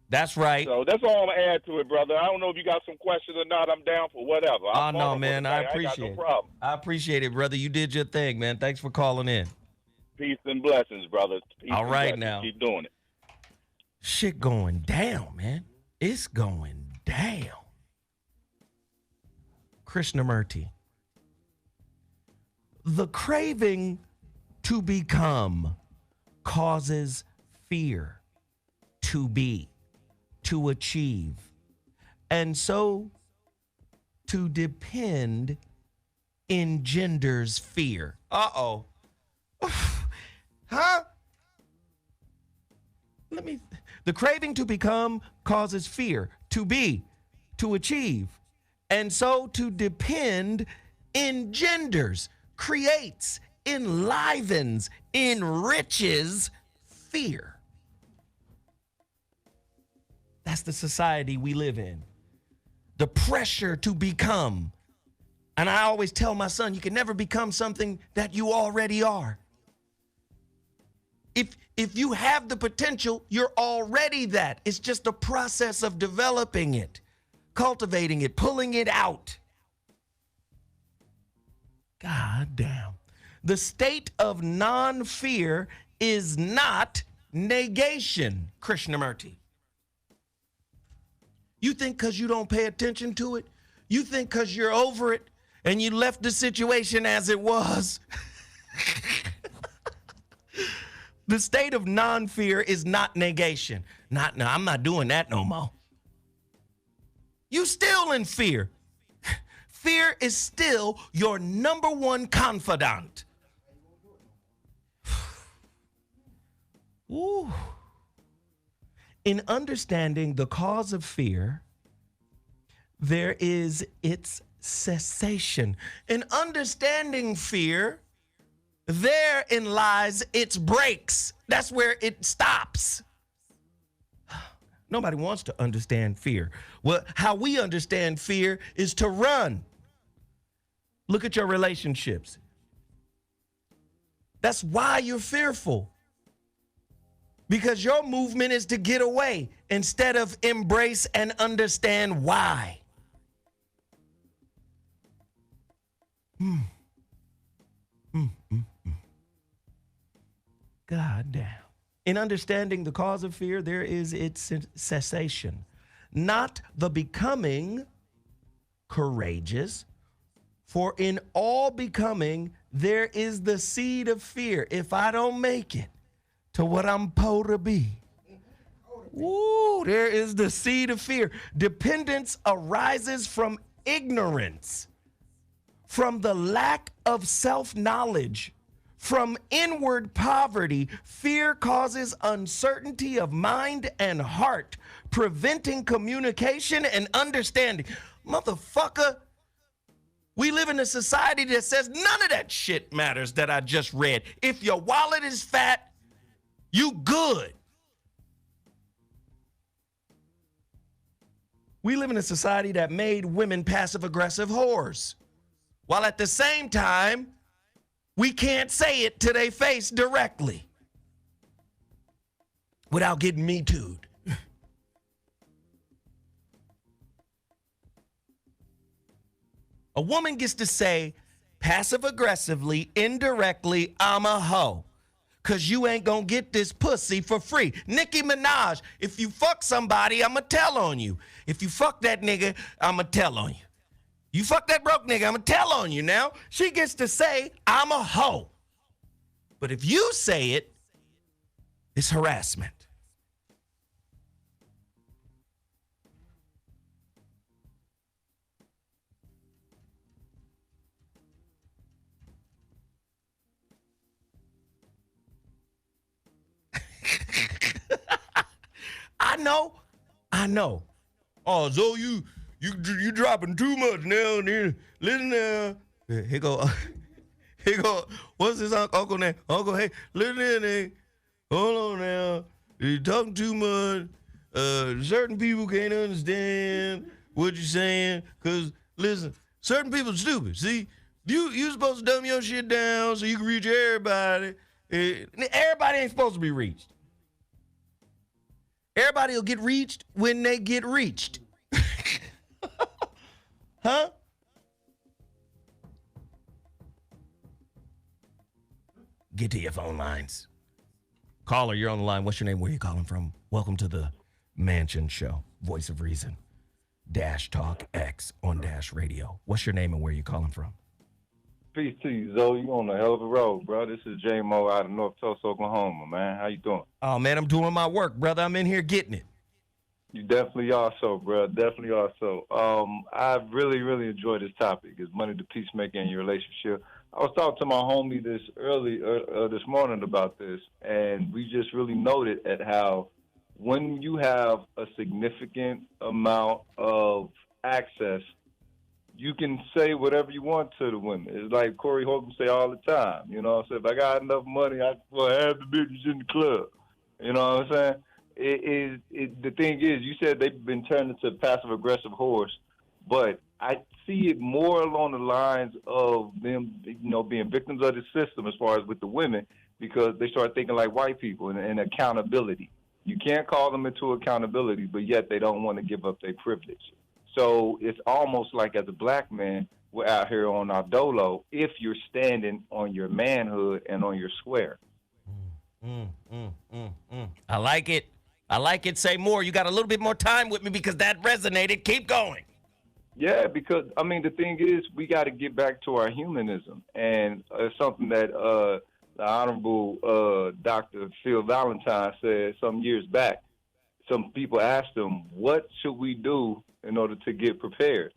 That's right. So that's all I'm going to add to it, brother. I don't know if you got some questions or not. I'm down for whatever. Oh, no, man. I appreciate it. it. No problem. I appreciate it, brother. You did your thing, man. Thanks for calling in. Peace and blessings, brother. Peace all and right, blessings. now. Keep doing it. Shit going down, man. It's going down. Krishnamurti. The craving to become causes fear to be, to achieve, and so to depend engenders fear. Uh-oh. Huh? The craving to become causes fear, to be, to achieve, and so to depend engenders, creates, enlivens, enriches fear. That's the society we live in. The pressure to become. And I always tell my son, you can never become something that you already are. If you have the potential, you're already that. It's just a process of developing it, cultivating it, pulling it out. God damn. The state of non-fear is not negation, Krishnamurti. You think because you don't pay attention to it, you think because you're over it and you left the situation as it was. The state of non-fear is not negation. No, I'm not doing that no more. You still in fear. Fear is still your number one confidant. Ooh. In understanding the cause of fear, there is its cessation. In understanding fear, therein lies its brakes. That's where it stops. Nobody wants to understand fear. Well, how we understand fear is to run. Look at your relationships. That's why you're fearful. Because your movement is to get away instead of embrace and understand why. God damn. In understanding the cause of fear, there is its cessation. Not the becoming courageous, for in all becoming, there is the seed of fear. If I don't make it to what I'm supposed to be, ooh, there is the seed of fear. Dependence arises from ignorance, from the lack of self-knowledge, from inward poverty. Fear causes uncertainty of mind and heart, preventing communication and understanding. Motherfucker, we live in a society that says none of that shit matters that I just read. If your wallet is fat, you good. We live in a society that made women passive-aggressive whores, while at the same time, we can't say it to their face directly without getting me too'd. A woman gets to say passive aggressively, indirectly, I'm a hoe. Cause you ain't gonna get this pussy for free. Nicki Minaj, if you fuck somebody, I'ma tell on you. If you fuck that nigga, I'ma tell on you. You fuck that broke nigga, I'ma tell on you now. She gets to say, I'm a hoe. But if you say it, it's harassment. I know. Oh, Zoe, you dropping too much now. Listen now. Here go. What's his uncle name? Uncle, hey, listen here, hold on now. You talking too much. Certain people can't understand what you're saying. Cause listen, certain people stupid. See, you supposed to dumb your shit down so you can reach everybody. Everybody ain't supposed to be reached. Everybody will get reached when they get reached. Huh? Get to your phone lines. Caller, you're on the line. What's your name? Where are you calling from? Welcome to the Mansion Show. Voice of Reason. Dash Talk X on Dash Radio. What's your name and where are you calling from? Peace to you, Zoe. You on a hell of a road, bro. This is J-Mo out of North Tulsa, Oklahoma, man. How you doing? Oh, man, I'm doing my work, brother. I'm in here getting it. You definitely are so, bro. Definitely are so. I really, really enjoyed this topic. Is money the peacemaker in your relationship? I was talking to my homie this morning about this, and we just really noted at how when you have a significant amount of access, you can say whatever you want to the women. It's like Corey Holcomb say all the time. You know what I'm saying? If I got enough money, I will have the bitches in the club. You know what I'm saying? The thing is, you said they've been turned into passive-aggressive whores, but I see it more along the lines of them, being victims of the system as far as with the women, because they start thinking like white people and accountability. You can't call them into accountability, but yet they don't want to give up their privilege. So it's almost like as a black man, we're out here on our ZOLO if you're standing on your manhood and on your square. I like it. I like it. Say more. You got a little bit more time with me because that resonated. Keep going. Yeah, because, the thing is, we got to get back to our humanism. And it's something that the Honorable Dr. Phil Valentine said some years back. Some people asked him, what should we do in order to get prepared?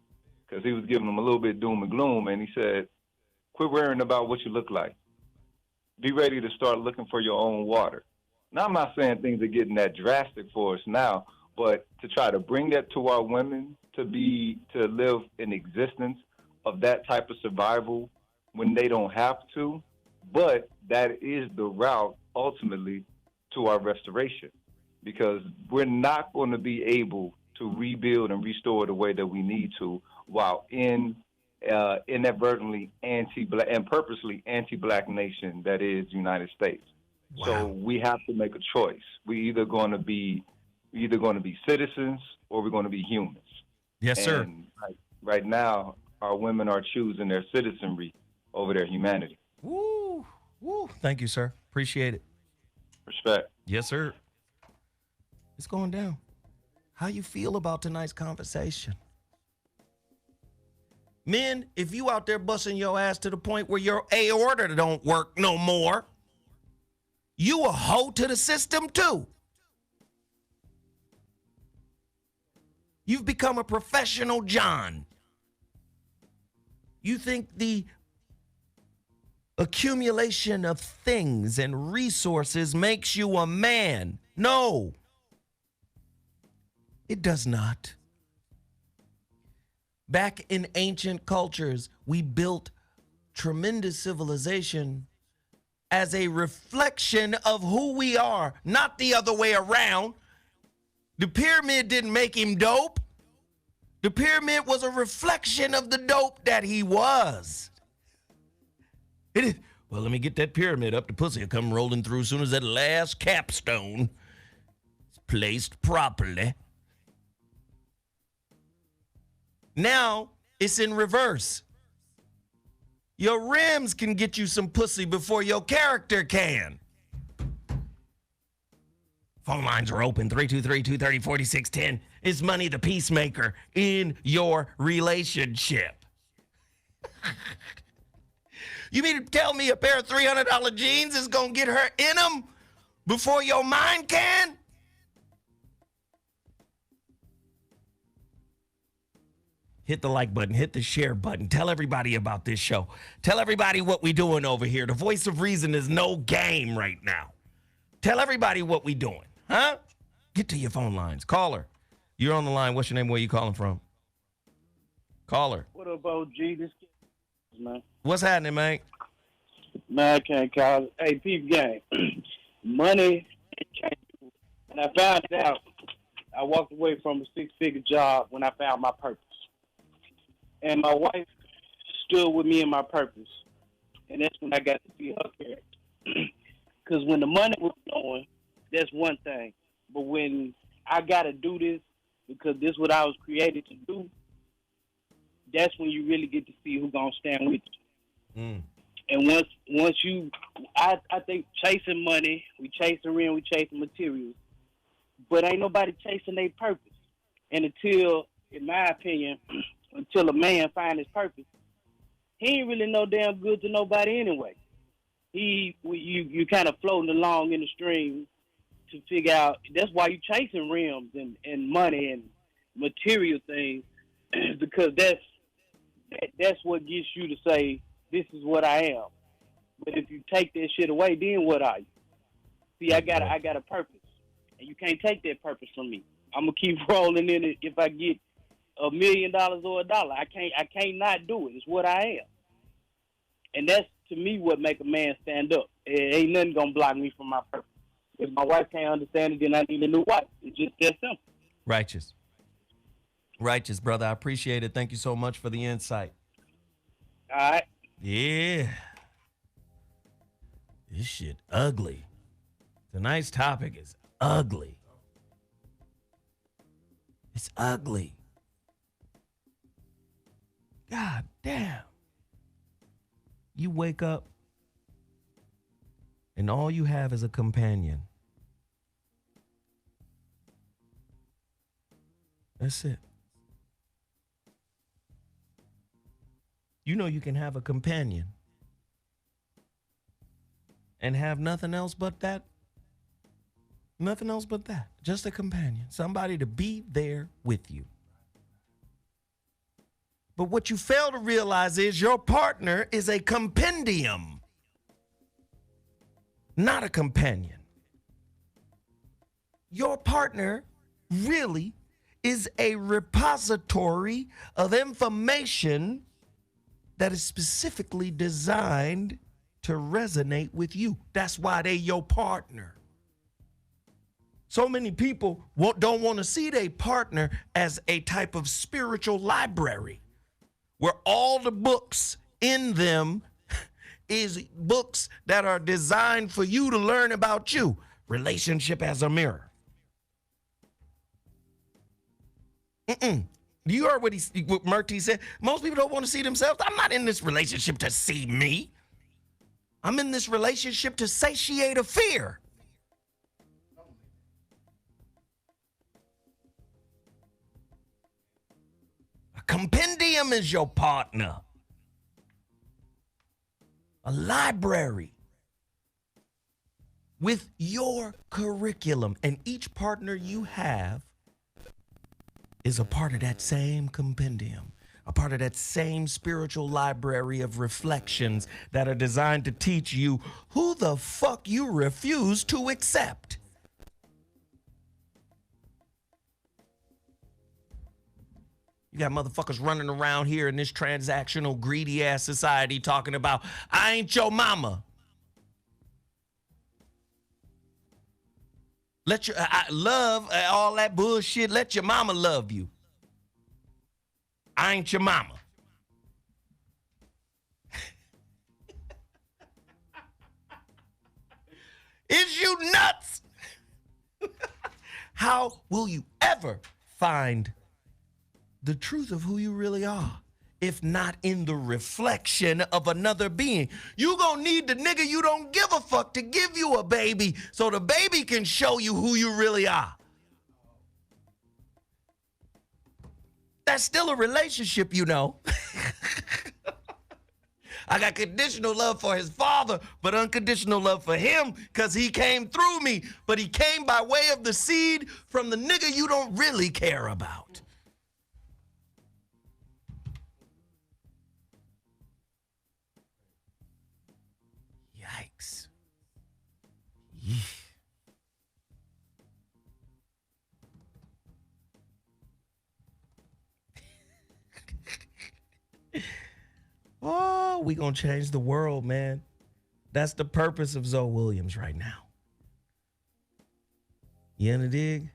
Because he was giving them a little bit doom and gloom. And he said, quit worrying about what you look like. Be ready to start looking for your own water. Now, I'm not saying things are getting that drastic for us now, but to try to bring that to our women to live in existence of that type of survival when they don't have to, but that is the route ultimately to our restoration, because we're not going to be able to rebuild and restore the way that we need to while inadvertently anti-black and purposely anti-black nation that is the United States. Wow. So we have to make a choice. We either going to be citizens or we're going to be humans. Yes, sir. And right now, our women are choosing their citizenry over their humanity. Woo, woo. Thank you, sir. Appreciate it. Respect. Yes, sir. It's going down. How you feel about tonight's conversation? Men, if you out there busting your ass to the point where your aorta don't work no more, you a hoe to the system too. You've become a professional John. You think the accumulation of things and resources makes you a man. No, it does not. Back in ancient cultures, we built tremendous civilization as a reflection of who we are, not the other way around. The pyramid didn't make him dope. The pyramid was a reflection of the dope that he was. Well, let me get that pyramid up. The pussy will come rolling through as soon as that last capstone is placed properly. Now it's in reverse. Your rims can get you some pussy before your character can. Phone lines are open, 323-230-4610. It's Money the Peacemaker in your relationship. You mean to tell me a pair of $300 jeans is going to get her in them before your mind can? Hit the like button, hit the share button. Tell everybody about this show. Tell everybody what we doing over here. The voice of reason is no game right now. Tell everybody what we doing, huh? Get to your phone lines. Caller, you're on the line. What's your name? Where you calling from? Caller. What up, OG? This man. What's happening, man? Man, I can't call it. Hey, peep game. Money can't do it. And I found out I walked away from a six-figure job when I found my purpose. And my wife stood with me in my purpose. And that's when I got to see her character. Because when the money was flowing, that's one thing. But when I got to do this because this is what I was created to do, that's when you really get to see who's going to stand with you. Mm. And once you, I think chasing money, we chasing rent, we chasing materials, but ain't nobody chasing their purpose. And until, in my opinion, until a man find his purpose, he ain't really no damn good to nobody anyway. You kind of floating along in the stream to figure out. That's why you chasing rims and money and material things, because that's what gets you to say, this is what I am. But if you take that shit away, then what are you? See, I got a purpose, and you can't take that purpose from me. I'm gonna keep rolling in it. If I get $1 million or $1, I can't not do it. It's what I am, and that's to me what make a man stand up. Ain't nothing gonna block me from my purpose. If my wife can't understand it, then I need a new wife. It's just that simple. Righteous, brother. I appreciate it. Thank you so much for the insight. All right. Yeah. This shit ugly. Tonight's topic is ugly. It's ugly. God damn. You wake up and all you have is a companion. That's it. You know you can have a companion and have nothing else but that. Nothing else but that. Just a companion. Somebody to be there with you. But what you fail to realize is your partner is a compendium, not a companion. Your partner really is a repository of information that is specifically designed to resonate with you. That's why they your partner. So many people don't want to see their partner as a type of spiritual library where all the books in them is books that are designed for you to learn about you. Relationship as a mirror. You heard what Murty said? Most people don't want to see themselves. I'm not in this relationship to see me. I'm in this relationship to satiate a fear. A compendium is your partner. A library with your curriculum. And each partner you have is a part of that same compendium, a part of that same spiritual library of reflections that are designed to teach you who the fuck you refuse to accept. You got motherfuckers running around here in this transactional, greedy ass society talking about, I ain't your mama. Let your I love all that bullshit. Let your mama love you. I ain't your mama. Is you nuts? How will you ever find the truth of who you really are if not in the reflection of another being? You gonna need the nigga you don't give a fuck to give you a baby so the baby can show you who you really are. That's still a relationship, you know. I got conditional love for his father, but unconditional love for him because he came through me, but he came by way of the seed from the nigga you don't really care about. Yikes. Yeesh. Oh, we gonna change the world, man. That's the purpose of Zoe Williams right now. You in the dig?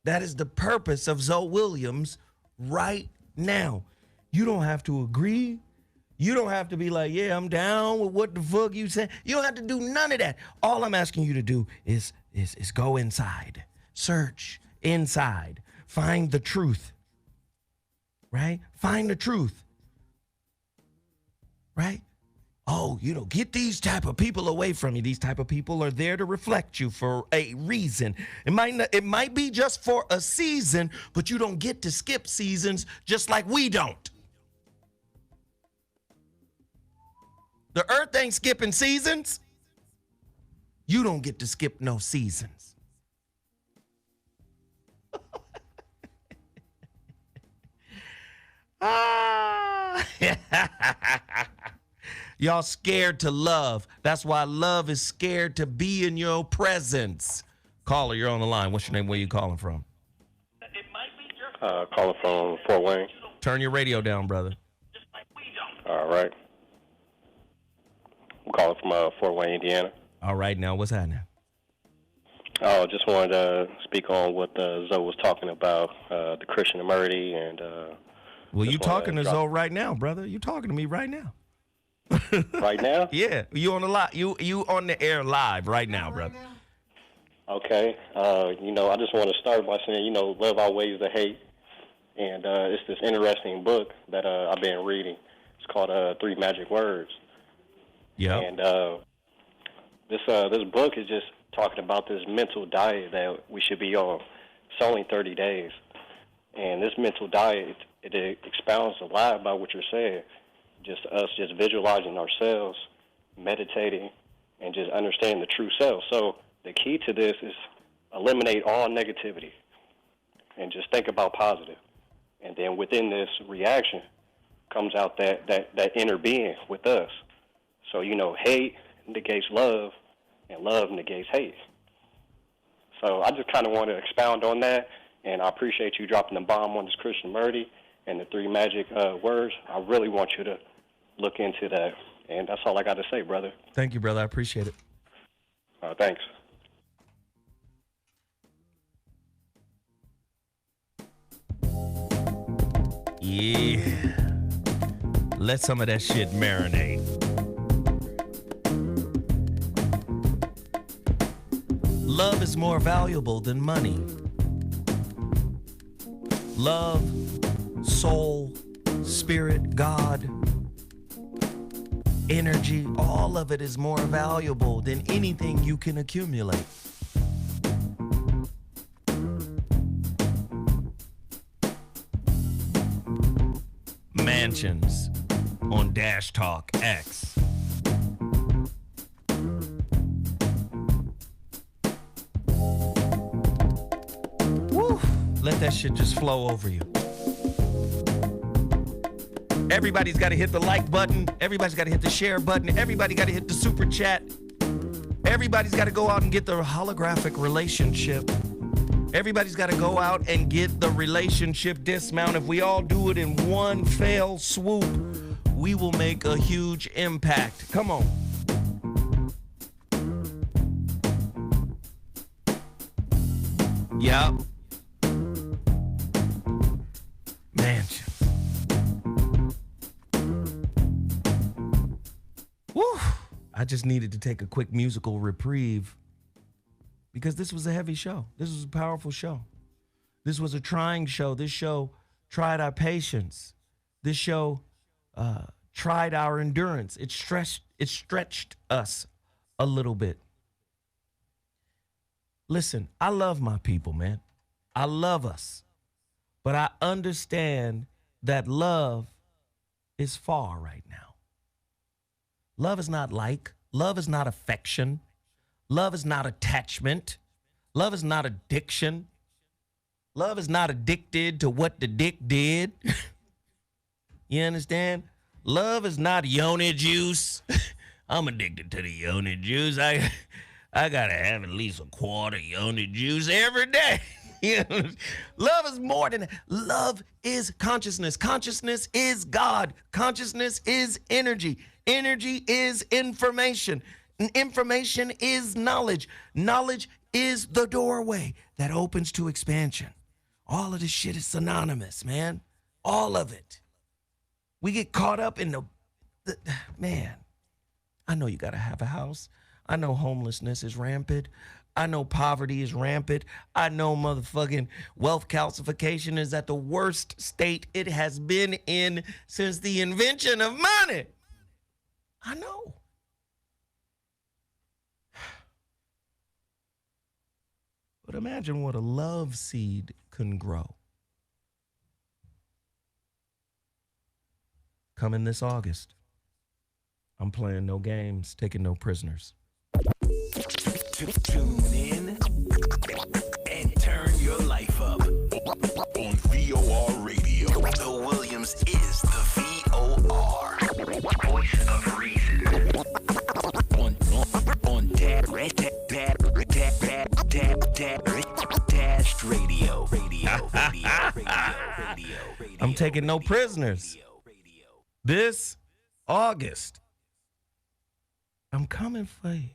That is the purpose of Zoe Williams right now. You don't have to agree. You don't have to be like, yeah, I'm down with what the fuck you said. You don't have to do none of that. All I'm asking you to do is go inside. Search inside. Find the truth. Right? Find the truth. Right? Oh, get these type of people away from you. These type of people are there to reflect you for a reason. It might be just for a season, but you don't get to skip seasons just like we don't. The earth ain't skipping seasons. You don't get to skip no seasons. Y'all scared to love. That's why love is scared to be in your presence. Caller, you're on the line. What's your name? Where you calling from? Calling from Fort Wayne. Turn your radio down, brother. All right. I'm calling from Fort Wayne, Indiana. All right, now what's happening? Oh, just wanted to speak on what Zoe was talking about, the Krishnamurti and. Well, you talking to Zoe right now, brother. You talking to me right now. Right now? Yeah, you on the you on the air live right now, brother. Okay. I just want to start by saying, love outweighs the hate, and it's this interesting book that I've been reading. It's called Three Magic Words. Yeah. And this book is just talking about this mental diet that we should be on. It's only 30 days, and this mental diet it expounds a lot about what you're saying. Just us just visualizing ourselves, meditating, and just understanding the true self. So the key to this is eliminate all negativity and just think about positive. And then within this reaction comes out that inner being with us. So, hate negates love, and love negates hate. So I just kind of want to expound on that, and I appreciate you dropping the bomb on this Krishnamurti and the three magic words. I really want you to look into that, and that's all I got to say, brother. Thank you, brother. I appreciate it. Thanks. Yeah. Let some of that shit marinate. Love is more valuable than money. Love, soul, spirit, God, energy, all of it is more valuable than anything you can accumulate. Mansions on Dash Talk X. Woo! Let that shit just flow over you. Everybody's got to hit the like button. Everybody's got to hit the share button. Everybody got to hit the super chat. Everybody's got to go out and get the holographic relationship. Everybody's got to go out and get the relationship dismount. If we all do it in one fell swoop, we will make a huge impact. Come on. Yep. Mansions. Woo! I just needed to take a quick musical reprieve because this was a heavy show. This was a powerful show. This was a trying show. This show tried our patience. This show tried our endurance. It stretched us a little bit. Listen, I love my people, man. I love us. But I understand that love is far right now. Love is not like. Love is not affection. Love is not attachment. Love is not addiction. Love is not addicted to what the dick did. You understand? Love is not yoni juice. I'm addicted to the yoni juice. I gotta have at least a quart of yoni juice every day. Love is more than that. Love is consciousness. Consciousness is God. Consciousness is energy. Energy is information. Information is knowledge. Knowledge is the doorway that opens to expansion. All of this shit is synonymous, man. All of it. We get caught up in the man. I know you gotta have a house. I know homelessness is rampant. I know poverty is rampant. I know motherfucking wealth calcification is at the worst state it has been in since the invention of money. I know. But imagine what a love seed can grow. Coming this August, I'm playing no games, taking no prisoners. Tune in and turn your life up on VOR Radio. The Williams is the VOR. Voice of reason. On Dash Radio. I'm taking no prisoners. This August, I'm coming for you.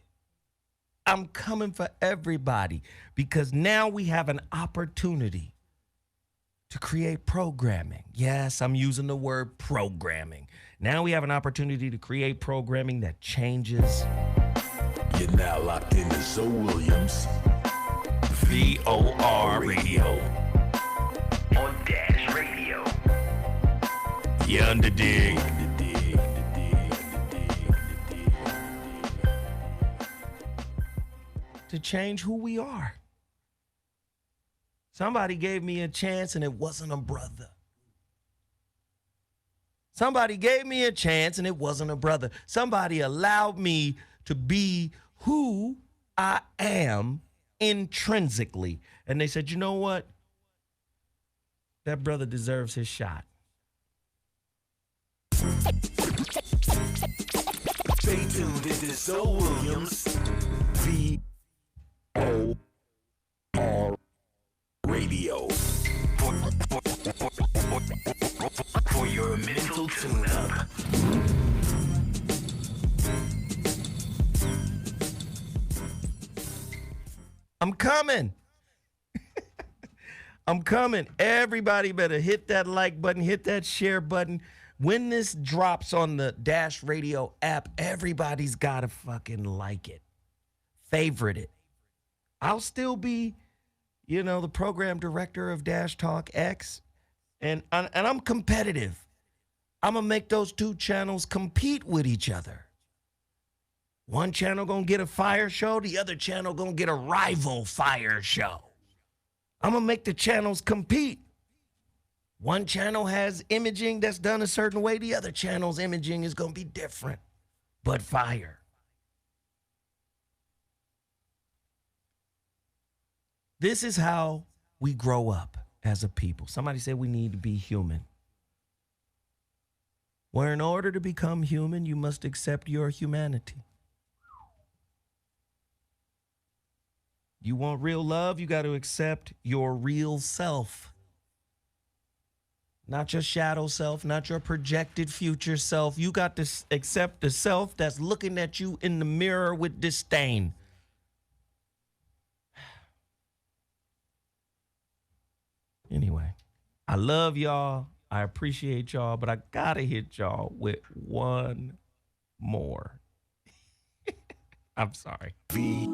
I'm coming for everybody because now we have an opportunity to create programming. Yes, I'm using the word programming. Now we have an opportunity to create programming that changes. You're now locked into ZO Williams, VOR Radio. On Dash Radio. You underdig. To change who we are. Somebody gave me a chance and it wasn't a brother. Somebody gave me a chance and it wasn't a brother. Somebody allowed me to be who I am intrinsically. And they said, you know what? That brother deserves his shot. Stay tuned, this is ZO Williams, VOR Radio. For your mental tune-up. I'm coming. I'm coming. Everybody better hit that like button, hit that share button. When this drops on the Dash Radio app, everybody's got to fucking like it. Favorite it. I'll still be, the program director of Dash Talk X. And I'm competitive. I'm going to make those two channels compete with each other. One channel going to get a fire show. The other channel going to get a rival fire show. I'm going to make the channels compete. One channel has imaging that's done a certain way. The other channel's imaging is going to be different, but fire. This is how we grow up as a people. Somebody said we need to be human. Where in order to become human, you must accept your humanity. You want real love, you got to accept your real self. Not your shadow self, not your projected future self. You got to accept the self that's looking at you in the mirror with disdain. Anyway, I love y'all. I appreciate y'all, but I got to hit y'all with one more. I'm sorry. VOR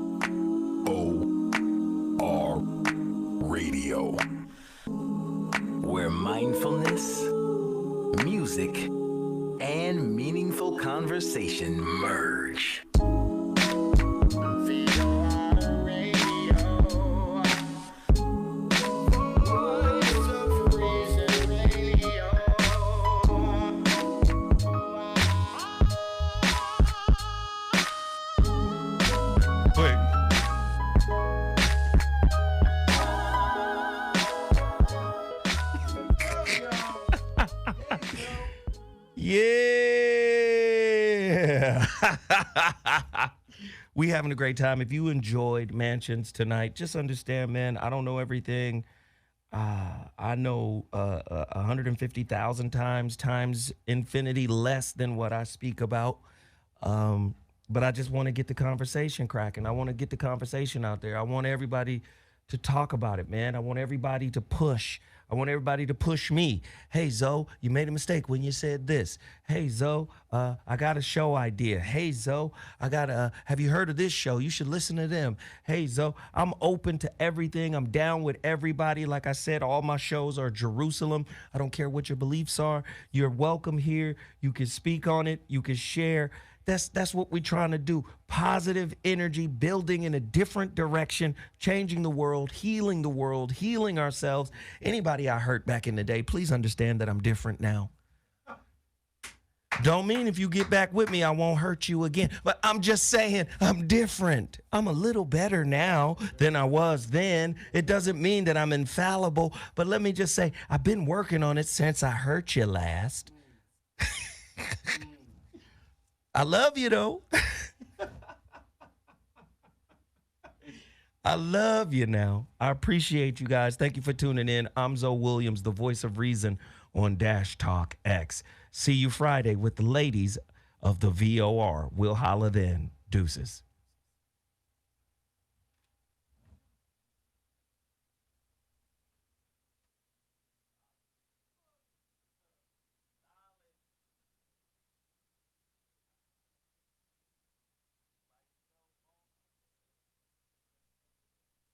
Radio. Where mindfulness, music, and meaningful conversation merge. Yeah. We having a great time. If you enjoyed Mansions tonight, just understand, man, I don't know everything. I know 150,000 times infinity less than what I speak about. But I just want to get the conversation cracking. I want to get the conversation out there. I want everybody to talk about it, man. I want everybody to push. I want everybody to push me. Hey, Zoe, you made a mistake when you said this. Hey, Zoe, I got a show idea. Hey, Zoe, have you heard of this show? You should listen to them. Hey, Zoe, I'm open to everything. I'm down with everybody. Like I said, all my shows are Jerusalem. I don't care what your beliefs are. You're welcome here. You can speak on it. You can share. That's what we're trying to do. Positive energy, building in a different direction, changing the world, healing ourselves. Anybody I hurt back in the day, please understand that I'm different now. Don't mean if you get back with me, I won't hurt you again. But I'm just saying I'm different. I'm a little better now than I was then. It doesn't mean that I'm infallible. But let me just say, I've been working on it since I hurt you last. I love you, though. I love you now. I appreciate you guys. Thank you for tuning in. I'm Zoe Williams, the voice of reason on Dash Talk X. See you Friday with the ladies of the VOR. We'll holla then. Deuces.